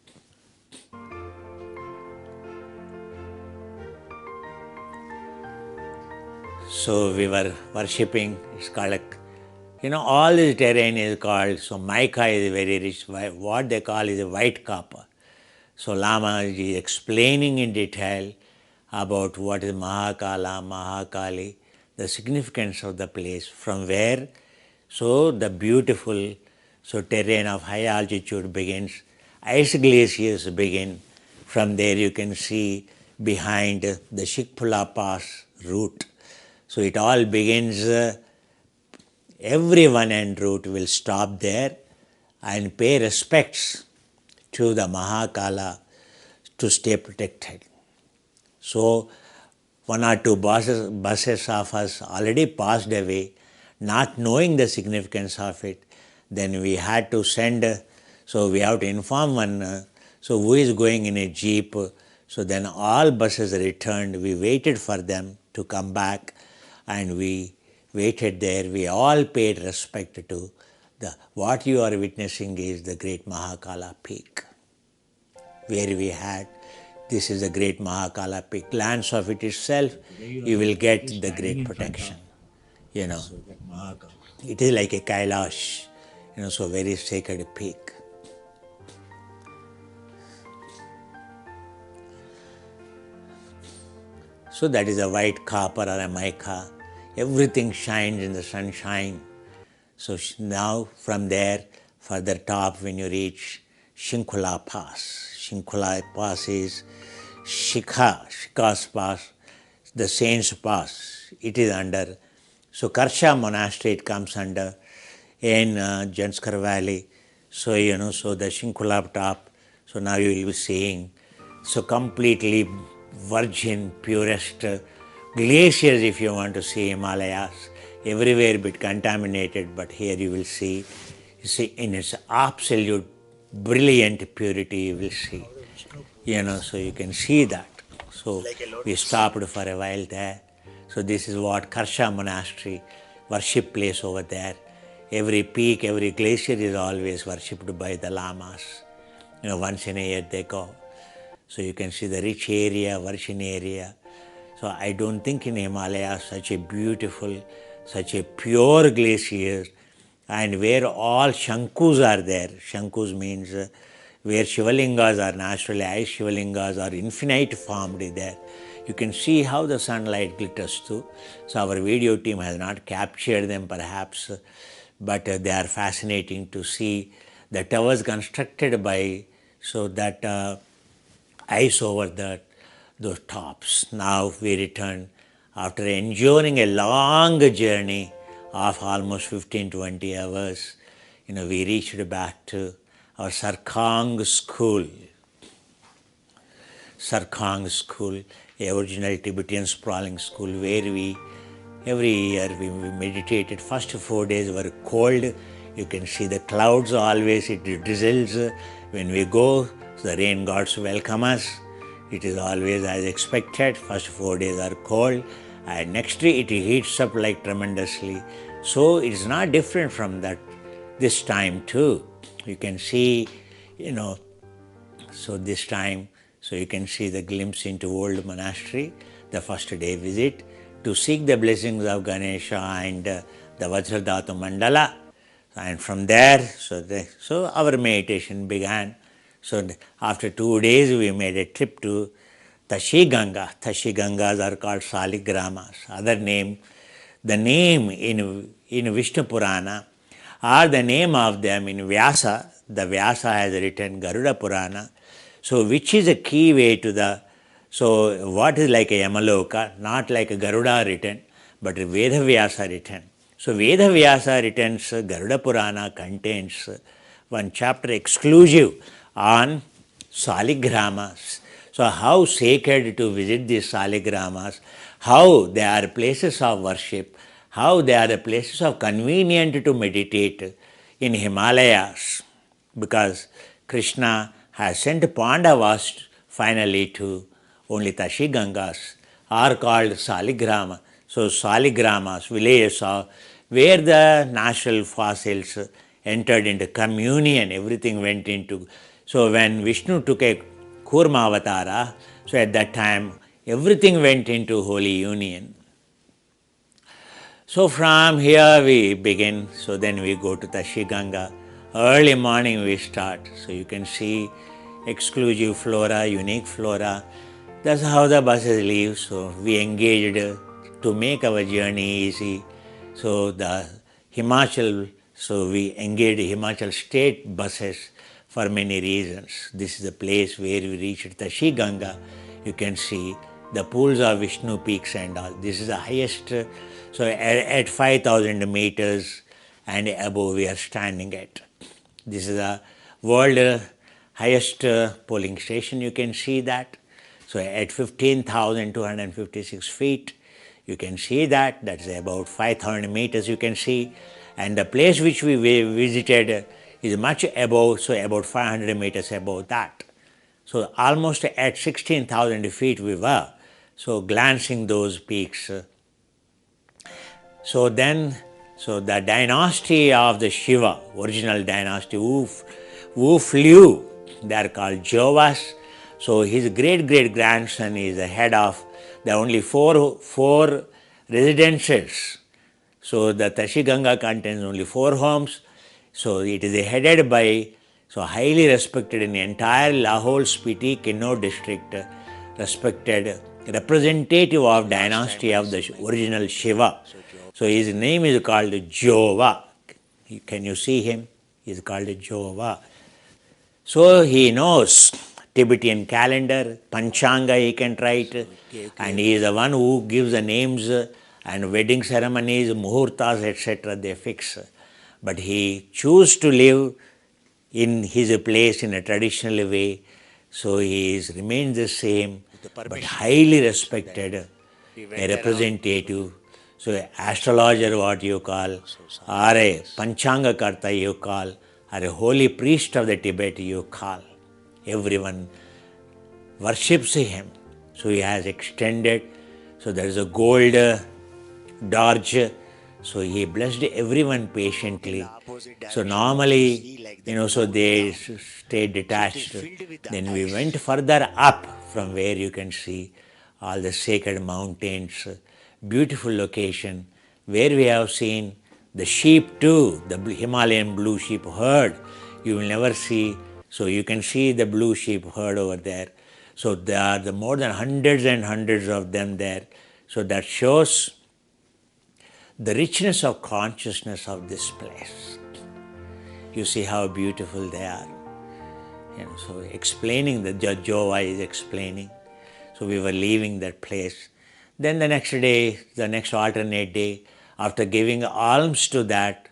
So we were worshipping, it's called all this terrain is called, so mica is very rich, what they call is a white copper. So Lama is explaining in detail about what is Mahakala, Mahakali, the significance of the place, from where so the beautiful terrain of high altitude begins, ice glaciers begin. From there you can see behind the Shikpula Pass route. So it all begins, every one end route will stop there and pay respects to the Mahakala to stay protected. So one or two buses of us already passed away, not knowing the significance of it. Then we had to send, so we have to inform one, so who is going in a jeep. So then all buses returned. We waited for them to come back, and we waited there. We all paid respect to what you are witnessing is the great Mahakala peak, where we had, this is the great Mahakala peak. Glance of it itself, you will get the great protection. It is like a Kailash, so very sacred peak. So that is a white copper or a mica. Everything shines in the sunshine. So now from there, further top when you reach Shinkula Pass. Shinkula Pass is Shika's Pass, the Saint's Pass. It is under, so Karsha Monastery it comes under in Janskar Valley. So so the Shinkula top, so now you will be seeing, so completely virgin, purest glaciers if you want to see Himalayas. Everywhere bit contaminated, but here you will see in its absolute brilliant purity you will see. So you can see that. So we stopped for a while there. So this is what Karsha Monastery, worship place over there. Every peak, every glacier is always worshipped by the lamas. Once in a year they go. So you can see the rich area, virgin area. So I don't think in Himalaya such a beautiful, such a pure glacier, and where all Shankus are there. Shankus means where Shivalingas are naturally, ice Shivalingas are infinite formed there. You can see how the sunlight glitters through. So our video team has not captured them perhaps, but they are fascinating to see. The towers constructed by, so that ice over those tops. Now we return after enduring a long journey of almost 15-20 hours. We reached back to our Sarkang school. Sarkang school, a original Tibetan sprawling school where we, every year we meditated. First 4 days were cold. You can see the clouds always, it drizzles. When we go, the rain gods welcome us. It is always as expected. First 4 days are cold, and next day it heats up like tremendously. So it is not different from that this time too. You can see, so this time, so you can see the glimpse into old monastery, the first day visit, to seek the blessings of Ganesha and the Vajradhatu Mandala. And from there, so our meditation began. So after 2 days, we made a trip to Tashi Ganga. Tashi Gangas are called Saligramas. Other name, the name in Vishnu Purana, or the name of them in Vyasa. The Vyasa has written Garuda Purana. So which is a key way to the, so what is like a Yamaloka, not like a Garuda written, but Veda Vyasa written. So Veda Vyasa written Garuda Purana contains one chapter exclusive on Saligramas. So how sacred to visit these Saligramas, how they are places of worship, how they are the places of convenient to meditate in Himalayas, because Krishna has sent Pandavas finally to only Tashi Gangas, are called Saligrama. So Saligramas, villages of where the natural fossils entered into communion, everything went into. So when Vishnu took a Kurma Avatara, so at that time everything went into holy union. So from here we begin, so then we go to Tashi Ganga. Early morning we start, so you can see exclusive flora, unique flora. That's how the buses leave, so we engaged to make our journey easy. So the Himachal, so we engaged Himachal state buses for many reasons. This is the place where we reached Tashi Ganga. You can see the pools of Vishnu peaks and all. This is the highest, so at 5,000 meters and above we are standing at. This is the world highest polling station, you can see that. So at 15,256 feet, you can see that, that's about 5,000 meters you can see. And the place which we visited is much above, so about 500 meters above that. So almost at 16,000 feet we were, so glancing those peaks. So then, so the dynasty of the Shiva, original dynasty who flew, they are called Jovas. So his great-great-grandson is the head of the only four residences. So the Tashi Ganga contains only 4 homes. So it is headed by, so highly respected in the entire Lahore, Spiti, Kinnaur district, respected representative of dynasty of the original Shiva. So his name is called Jova. Can you see him? He is called Jova. So he knows Tibetan calendar, Panchanga he can write, and he is the one who gives the names and wedding ceremonies, muhurtas, etc. they fix. But he chooses to live in his place in a traditional way, so he remains the same, but highly respected, a representative. So astrologer what you call, or a Panchanga Karta you call, or a holy priest of the Tibet you call. Everyone worships him. So he has extended, so there is a gold Darj. So he blessed everyone patiently. So normally, so they stay detached. Then we went further up from where you can see all the sacred mountains, beautiful location, where we have seen the sheep too, the Himalayan blue sheep herd. You will never see, so you can see the blue sheep herd over there. So there are the more than hundreds and hundreds of them there. So that shows the richness of consciousness of this place. You see how beautiful they are. So explaining, the Jova is explaining. So we were leaving that place. Then the next day, the next alternate day, after giving alms to that,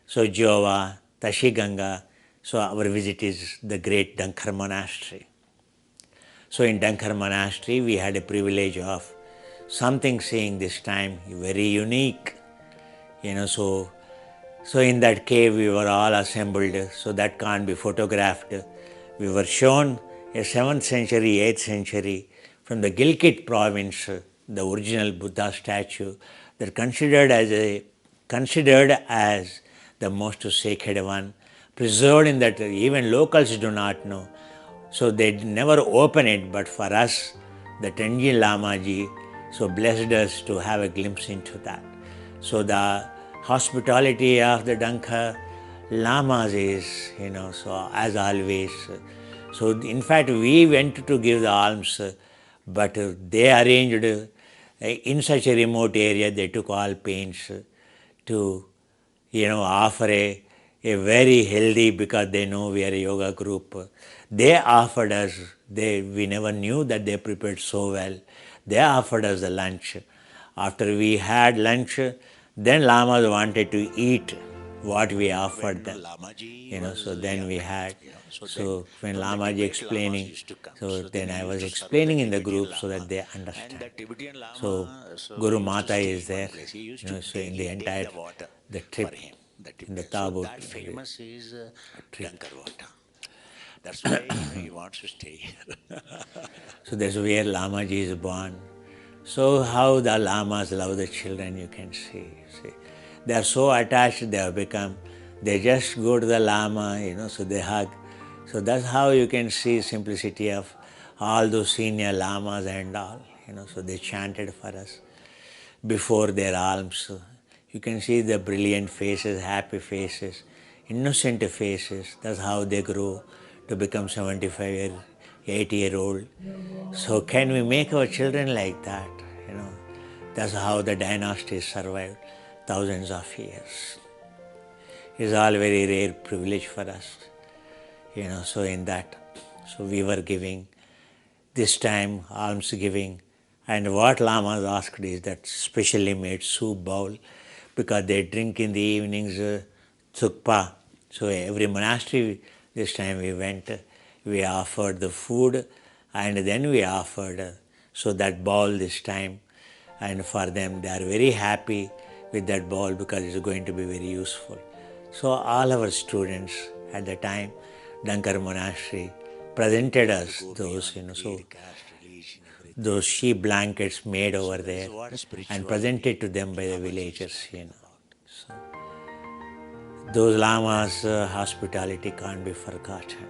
so Jova, Tashi Ganga, so our visit is the great Dankar monastery. So in Dankar monastery, we had a privilege of something seeing this time, very unique. So in that cave we were all assembled, so that can't be photographed. We were shown a 7th century, 8th century from the Gilgit province, the original Buddha statue, that considered as the most sacred one, preserved in that even locals do not know. So they never open it, but for us, the Tenzin Lamaji so blessed us to have a glimpse into that. So the hospitality of the Dankar Lamas is, so as always. So in fact, we went to give the alms, but they arranged in such a remote area, they took all pains to, offer a very healthy, because they know we are a yoga group. They offered us, we never knew that they prepared so well. They offered us the lunch. After we had lunch, then Lamas wanted to eat what we offered them. So then we had, so when Lamaji explaining, so then I was explaining in the group so that they understand. So Guru Mata is there, so in the entire, the trip, in the Tabut. Famous is Dankar water. That's why he wants to stay here. So that's where Lamaji is born. So how the Lamas love the children, you can see. They are so attached, they have become, they just go to the Lama, so they hug. So that's how you can see simplicity of all those senior Lamas and all, so they chanted for us before their alms. You can see the brilliant faces, happy faces, innocent faces. That's how they grow to become 75 or 80-year-old. So can we make our children like that? That's how the dynasties survived thousands of years. It's all very rare privilege for us. So in that, so we were giving this time alms giving, and what lamas asked is that specially made soup bowl, because they drink in the evenings tsukpa. So every monastery this time we went, we offered the food, and then we offered so that bowl this time, and for them they are very happy with that bowl because it's going to be very useful. So all our students at the time, Dankar monastery, presented us those, so those sheep blankets made over there and presented to them by the villagers, So those lamas' hospitality can't be forgotten.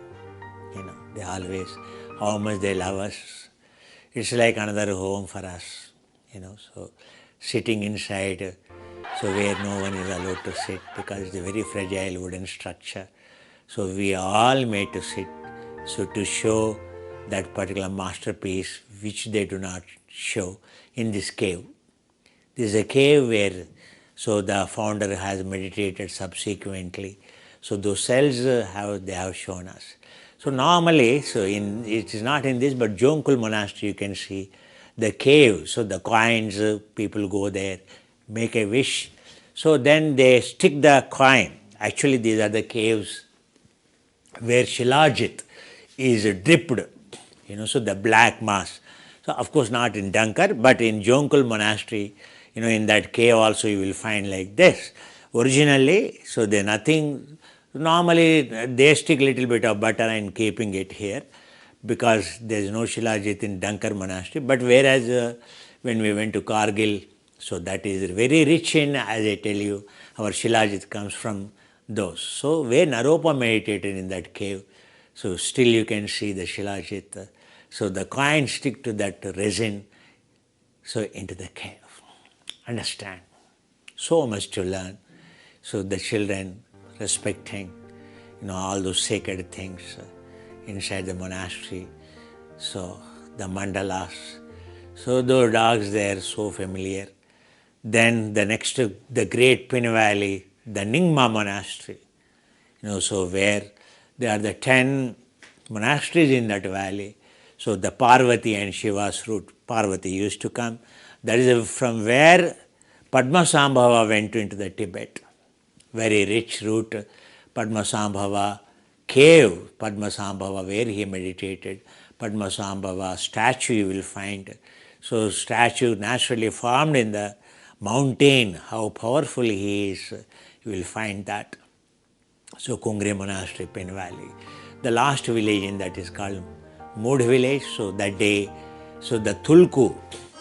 They always, how much they love us. It's like another home for us, So sitting inside, so where no one is allowed to sit because it's a very fragile wooden structure. So we all made to sit, so to show that particular masterpiece which they do not show in this cave. This is a cave where, so the founder has meditated subsequently. So those cells they have shown us. So normally, it is not in this, but Jonkul monastery you can see the cave. So the coins, people go there, make a wish. So then they stick the coin. Actually, these are the caves where Shilajit is dripped, so the black mass. So of course not in Dankar, but in Jonkul monastery, in that cave also you will find like this. Originally, so they nothing, normally they stick little bit of butter and keeping it here because there is no Shilajit in Dankar monastery. But whereas when we went to Kargil, so that is very rich in, as I tell you, our Shilajit comes from those. So where Naropa meditated in that cave, so still you can see the Shilajit. So the coins stick to that resin, so into the cave. Understand? So much to learn. So the children respecting, all those sacred things inside the monastery. So the mandalas. So those dogs, they are so familiar. Then the next, the great Pin Valley, the Nyingma monastery, so where there are the 10 monasteries in that valley. So the Parvati and Shiva's route, Parvati used to come. That is from where Padma Sambhava went into the Tibet. Very rich route, Padma Sambhava cave, Padma Sambhava where he meditated, Padma Sambhava statue you will find. So statue naturally formed in the mountain, how powerful he is, you will find that. So Kungre Monastery, Pin Valley. The last village in that is called Mood village. So that day, so the Tulku,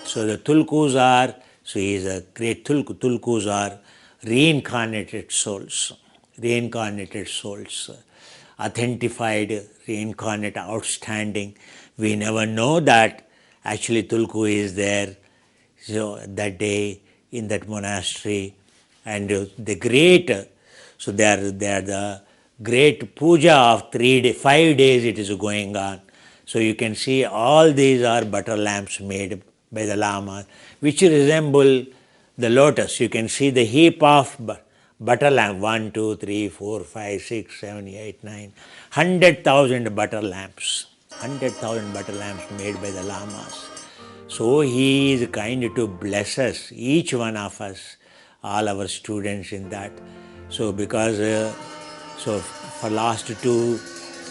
so the Tulkus are, so he is a great Tulku. Tulkus are reincarnated souls, authentified, reincarnate, outstanding. We never know that actually Tulku is there. So that day in that monastery, and the great, so they are the great puja of 5 days it is going on. So you can see all these are butter lamps made by the Lama, which resemble the lotus. You can see the heap of butter lamp, 1, 2, 3, 4, 5, 6, 7, 8, 9, 100,000 butter lamps, 100,000 butter lamps made by the Lamas. So he is kind to bless us, each one of us, all our students in that. So because, so for last 2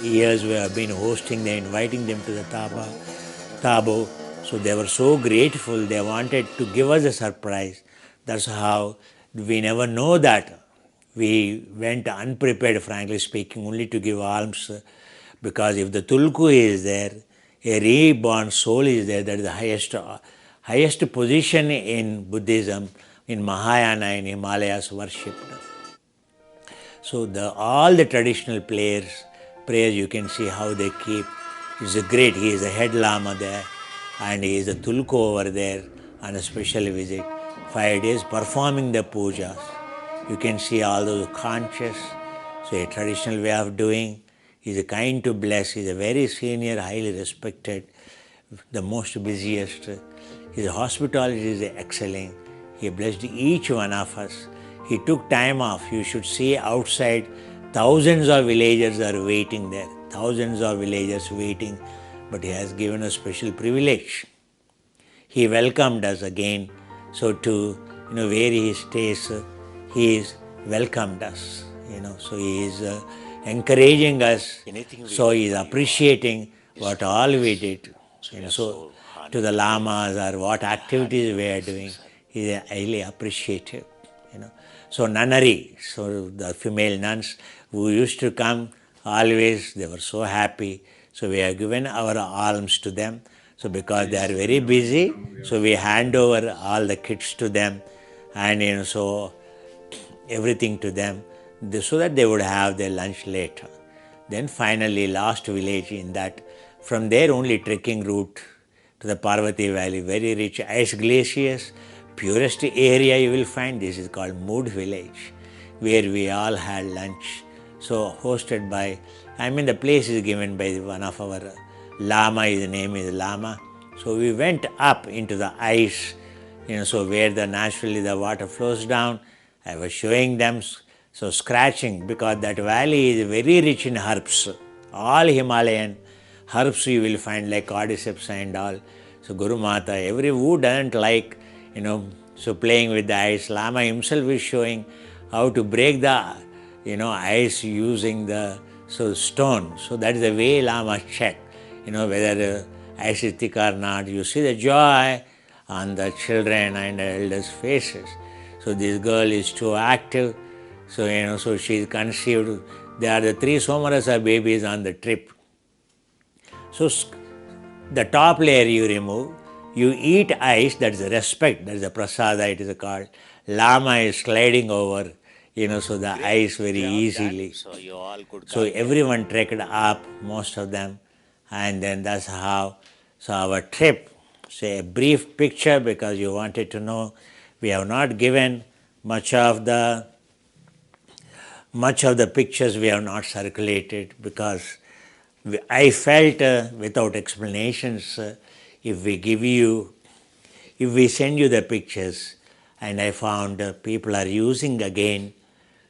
years we have been hosting them, inviting them to the Tabo. So they were so grateful, they wanted to give us a surprise. That's how we never know that. We went unprepared, frankly speaking, only to give alms, because if the Tulku is there, a reborn soul is there, that is the highest position in Buddhism, in Mahayana, in Himalayas worshipped. So all the traditional prayers you can see how they keep. It's a great, he is a head Lama there, and he is a Tulku over there on a special visit. 5 days performing the pujas. You can see all those conches. So a traditional way of doing. He's a kind to bless. He's a very senior, highly respected, the most busiest. His hospitality is excelling. He blessed each one of us. He took time off. You should see outside, thousands of villagers are waiting there. Thousands of villagers waiting. But he has given a special privilege. He welcomed us again. So to where he stays, he is welcomed us. So he is encouraging us. So he is appreciating what all we did. So to the lamas or what activities we are doing, he is highly appreciative. So nunnery, so the female nuns who used to come always, they were so happy. So we have given our alms to them. So because they are very busy, so we hand over all the kits to them, and so everything to them, so that they would have their lunch later. Then finally, last village in that, from there only trekking route to the Parvati Valley, very rich ice glaciers, purest area you will find. This is called Mood Village, where we all had lunch. So hosted by, the place is given by one of our Lama, his name is Lama. So we went up into the ice, so where naturally the water flows down. I was showing them, so scratching, because that valley is very rich in herbs. All Himalayan herbs you will find, like cordyceps and all. So Guru Mata, every who doesn't like, so playing with the ice. Lama himself is showing how to break the, ice using the stone. So that is the way Lama check, whether ice is thick or not. You see the joy on the children and the elders' faces. So this girl is too active. So, so she is conceived. There are the 3 Somarasa babies on the trip. So the top layer you remove, you eat ice, that is a respect, that is a prasada, it is called. Lama is sliding over, so the ice very easily. So everyone trekked up, most of them, and then that's how, so our trip, say a brief picture because you wanted to know. We have not given much of the pictures we have not circulated because I felt without explanations, if we send you the pictures, and I found people are using again,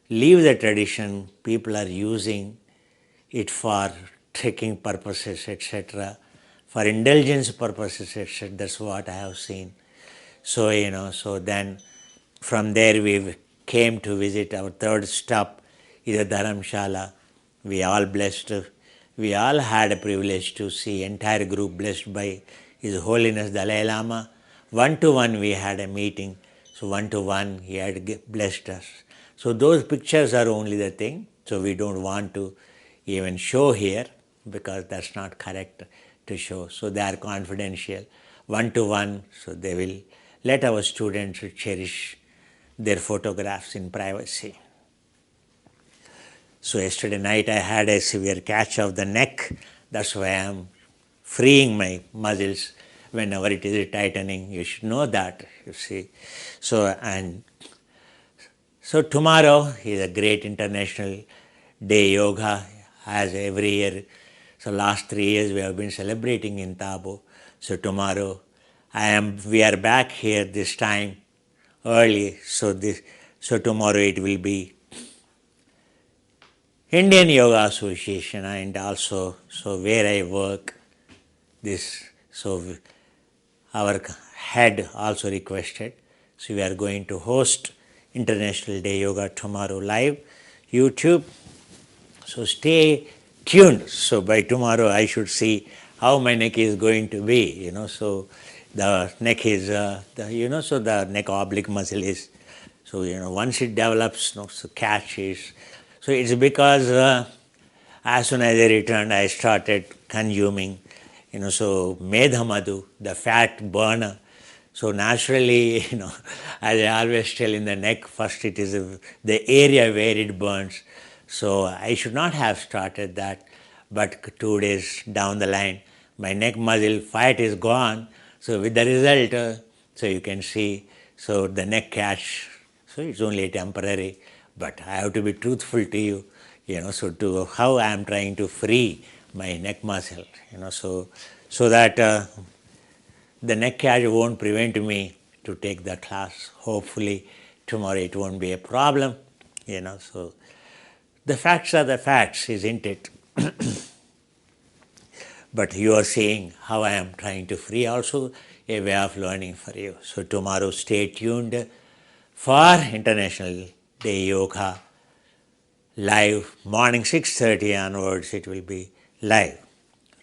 leave the tradition, people are using it for trekking purposes, etc., for indulgence purposes, etc. That's what I have seen. So, so then from there we came to visit our third stop, is a Dharamshala. We all blessed. We all had a privilege to see entire group blessed by His Holiness Dalai Lama. 1-to-1 we had a meeting. So 1-to-1 he had blessed us. So those pictures are only the thing. So we don't want to even show here because that's not correct to show. So they are confidential. 1-to-1, so they will let our students cherish their photographs in privacy. So yesterday night I had a severe catch of the neck. That's why I am freeing my muscles whenever it is tightening. You should know that, you see. So tomorrow is a great international day yoga, as every year. So last 3 years we have been celebrating in Tabo. So tomorrow we are back here this time early. So tomorrow it will be Indian Yoga Association, and also where I work, our head also requested. So we are going to host International Day Yoga tomorrow live, YouTube. So stay tuned. So by tomorrow I should see how my neck is going to be, So the neck is, so the neck oblique muscle is, so once it develops, so catch is. So it's because as soon as I returned, I started consuming, so Medha Madhu, the fat burner. So naturally, as I always tell in the neck, first it is the area where it burns. So I should not have started that, but 2 days down the line, my neck muscle fat is gone. So with the result, so you can see, So the neck catch, so it's only temporary, but I have to be truthful to you, so to how I am trying to free my neck muscle, so that the neck catch won't prevent me to take the class. Hopefully tomorrow it won't be a problem, so the facts are the facts, isn't it? But you are seeing how I am trying to free also a way of learning for you. So tomorrow stay tuned for International Day Yoga live, morning 6:30 onwards it will be live,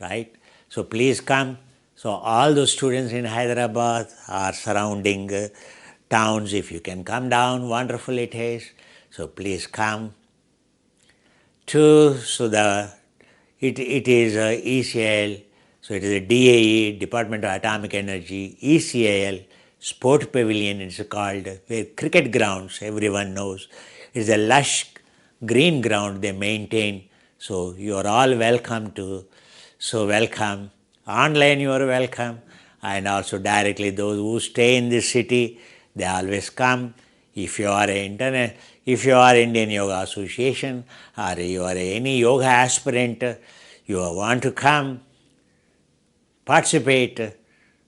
right? So please come. So all those students in Hyderabad or surrounding towns, if you can come down, wonderful it is. So please come to, it is ECL, so it is a DAE, Department of Atomic Energy, ECIL, Sport Pavilion it's called, where cricket grounds, everyone knows. It's a lush green ground they maintain, so you are all welcome to, so welcome. Online you are welcome, and also directly those who stay in this city, they always come. If you are if you are Indian Yoga Association or you are any yoga aspirant, you want to come, participate.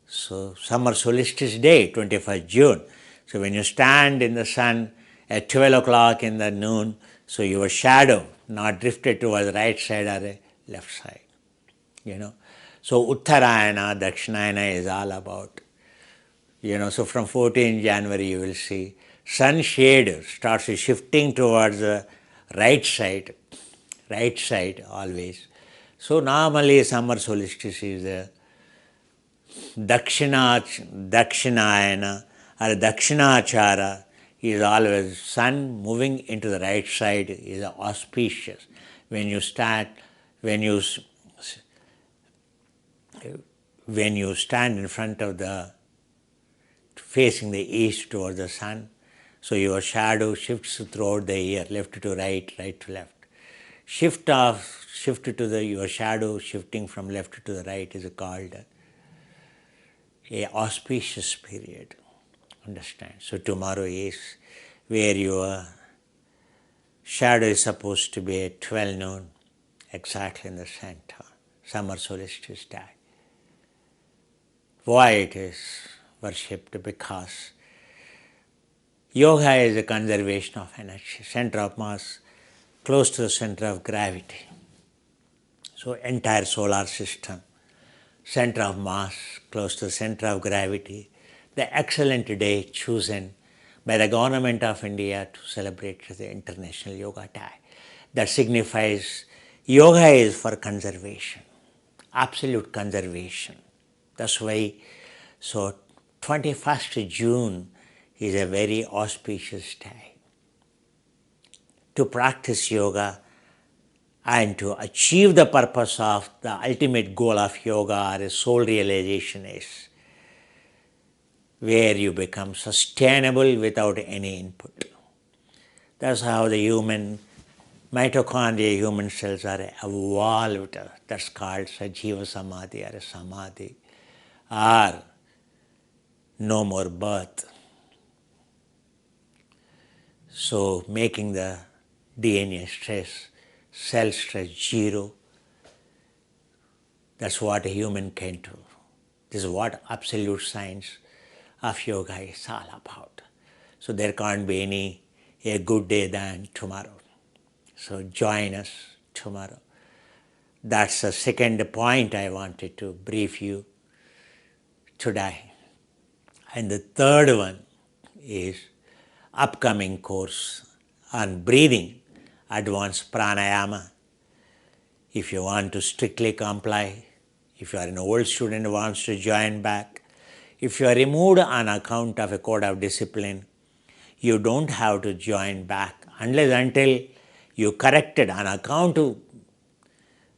So summer solstice day, 21st June. So when you stand in the sun at 12 o'clock in the noon, so your shadow not drifted towards the right side or the left side. So Uttarayana, Dakshinayana is all about. So from 14 January you will see sun shade starts shifting towards the right side always. So normally summer solstice is Dakshinayana or Dakshinachara is always sun moving into the right side is auspicious. When you stand in front of the facing the east towards the sun, so your shadow shifts throughout the year, left to right, right to left. Your shadow shifting from left to the right is called a auspicious period. Understand? So tomorrow is where your shadow is supposed to be at 12 noon, exactly in the center, summer solstice day. Why it is worshipped? Because yoga is a conservation of energy, center of mass, close to the center of gravity. So entire solar system, center of mass, close to the center of gravity, the excellent day chosen by the government of India to celebrate the International Yoga Day. That signifies yoga is for conservation, absolute conservation. That's why, so 21st June is a very auspicious day to practice yoga and to achieve the purpose of the ultimate goal of yoga or soul realization is where you become sustainable without any input. That's how the human mitochondria, human cells are evolved. That's called Sajiva Samadhi or Samadhi, or no more birth. So making the DNA stress, cell stress zero, that's what a human can do. This is what absolute science of yoga is all about. So there can't be a good day than tomorrow. So join us tomorrow. That's the second point I wanted to brief you today. And the third one is upcoming course on breathing, advanced pranayama. If you want to strictly comply, if you are an old student who wants to join back, if you are removed on account of a code of discipline, you don't have to join back unless until you corrected on account of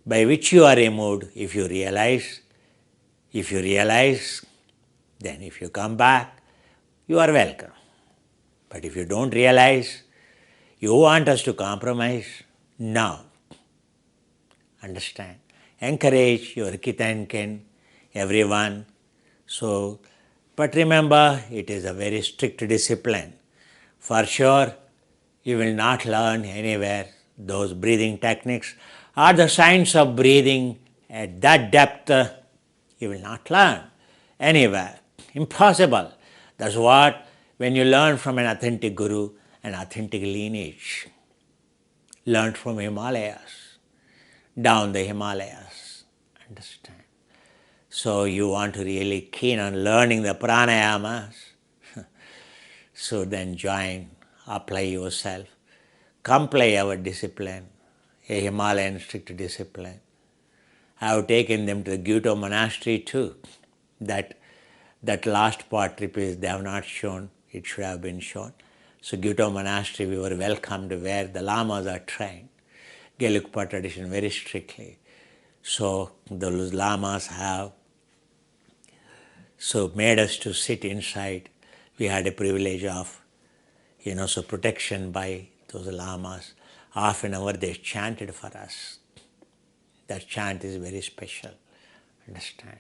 by which you are removed. If you realize, then if you come back, you are welcome. But if you don't realize, you want us to compromise, no. Understand? Encourage your kith and kin, everyone. So But remember, it is a very strict discipline. For sure, you will not learn anywhere those breathing techniques or the science of breathing at that depth. You will not learn anywhere. Impossible. That's what when you learn from an authentic guru, an authentic lineage, learned from Himalayas, down the Himalayas. Understand? So you want to really keen on learning the pranayamas, so then join, apply yourself, comply our discipline, a Himalayan strict discipline. I have taken them to the Gyuto monastery too. That last part trip is they have not shown, it should have been shown. So Gyuto monastery we were welcomed where the lamas are trained. Gelugpa tradition very strictly. So those lamas have made us to sit inside. We had a privilege of, so protection by those lamas. Half an hour they chanted for us. That chant is very special. Understand?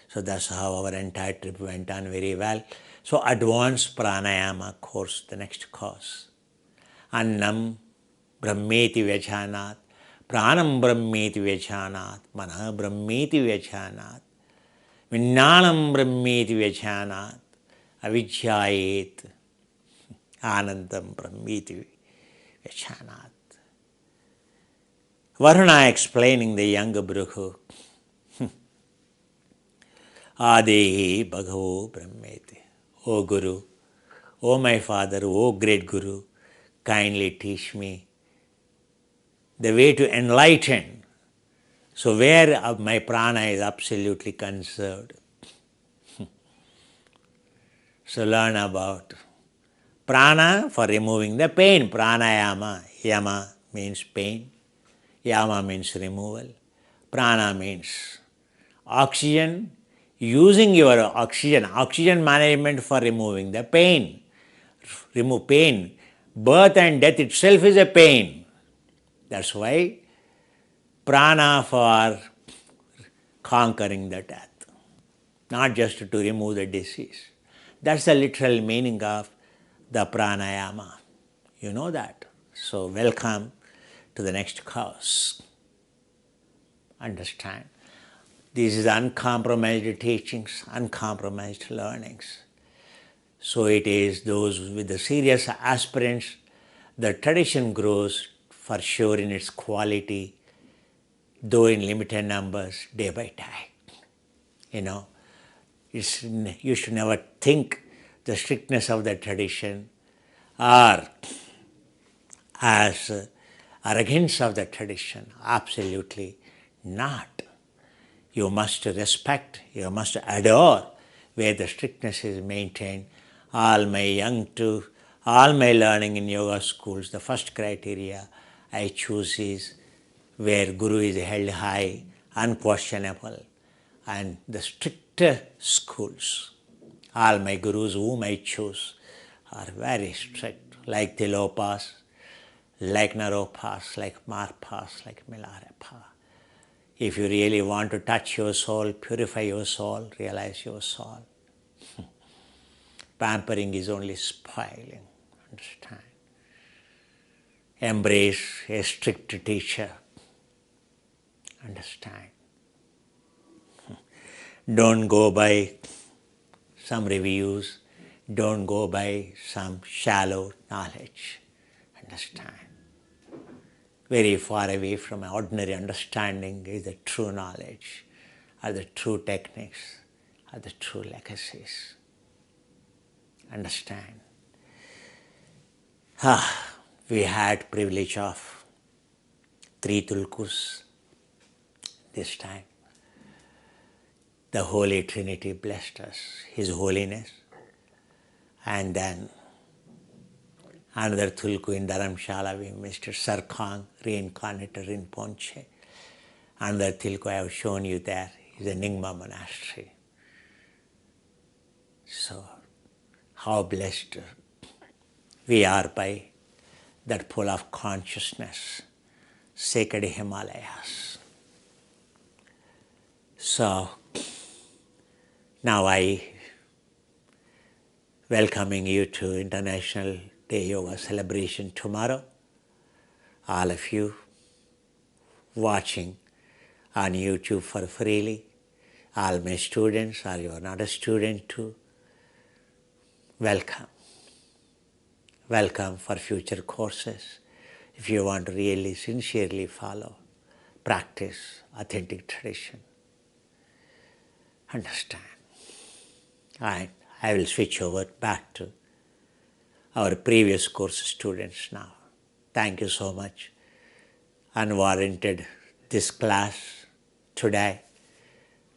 So that's how our entire trip went on very well. So advanced pranayama course, the next course. Annam brahmeti vyachanat, pranam brahmeti vyachanat, manah brahmeti vyachanat, vinnanam brahmeti vyachanat, avidyayet, anandam brahmeti vyachanat. Varuna explaining the younger Bhrigu, Adehi Bhagavo Brahmeti. O Guru, O my father, O great Guru, kindly teach me the way to enlighten. So where my prana is absolutely conserved. So learn about prana for removing the pain. Pranayama, yama means pain, yama means removal, prana means oxygen, using your oxygen management for removing the pain. Remove pain. Birth and death itself is a pain. That's why prana for conquering the death, not just to remove the disease. That's the literal meaning of the pranayama. You know that. So welcome to the next course. Understand? This is uncompromised teachings, uncompromised learnings. So it is those with the serious aspirants, the tradition grows for sure in its quality, though in limited numbers, day by day. You should never think the strictness of the tradition or as arrogance of the tradition. Absolutely not. You must respect, you must adore where the strictness is maintained. All my learning in yoga schools, the first criteria I choose is where Guru is held high, unquestionable, and the strict schools. All my Gurus whom I choose are very strict, like Tilopas, like Naropas, like Marpas, like Milarepa. If you really want to touch your soul, purify your soul, realize your soul. Pampering is only spoiling. Understand? Embrace a strict teacher. Understand? Don't go by some reviews. Don't go by some shallow knowledge. Understand? Very far away from ordinary understanding is the true knowledge, are the true techniques, are the true legacies. Understand? We had privilege of 3 Tulkus this time. The Holy Trinity blessed us, His Holiness, and then another Tulku in Dharamshala, Mr. Sarkang, reincarnated in Ponche. Another Tulku I have shown you there is a Nyingma monastery. So, how blessed we are by that pool of consciousness, sacred Himalayas. So, now I welcoming you to International Day Yoga celebration tomorrow. All of you watching on YouTube for freely, all my students, or you are not a student too, welcome. Welcome for future courses. If you want to really sincerely follow, practice authentic tradition, understand. And I will switch over back to our previous course students now. Thank you so much. Unwarranted this class today,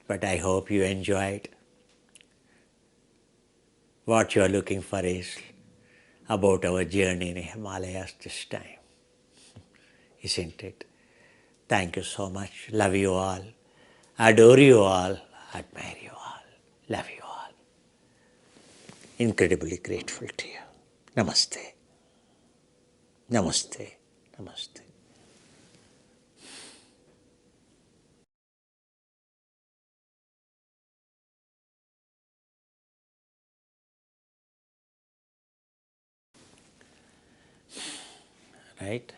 but I hope you enjoyed. What you are looking for is about our journey in Himalayas this time, isn't it? Thank you so much. Love you all. Adore you all. Admire you all. Love you all. Incredibly grateful to you. Namaste. Namaste. Namaste. Right?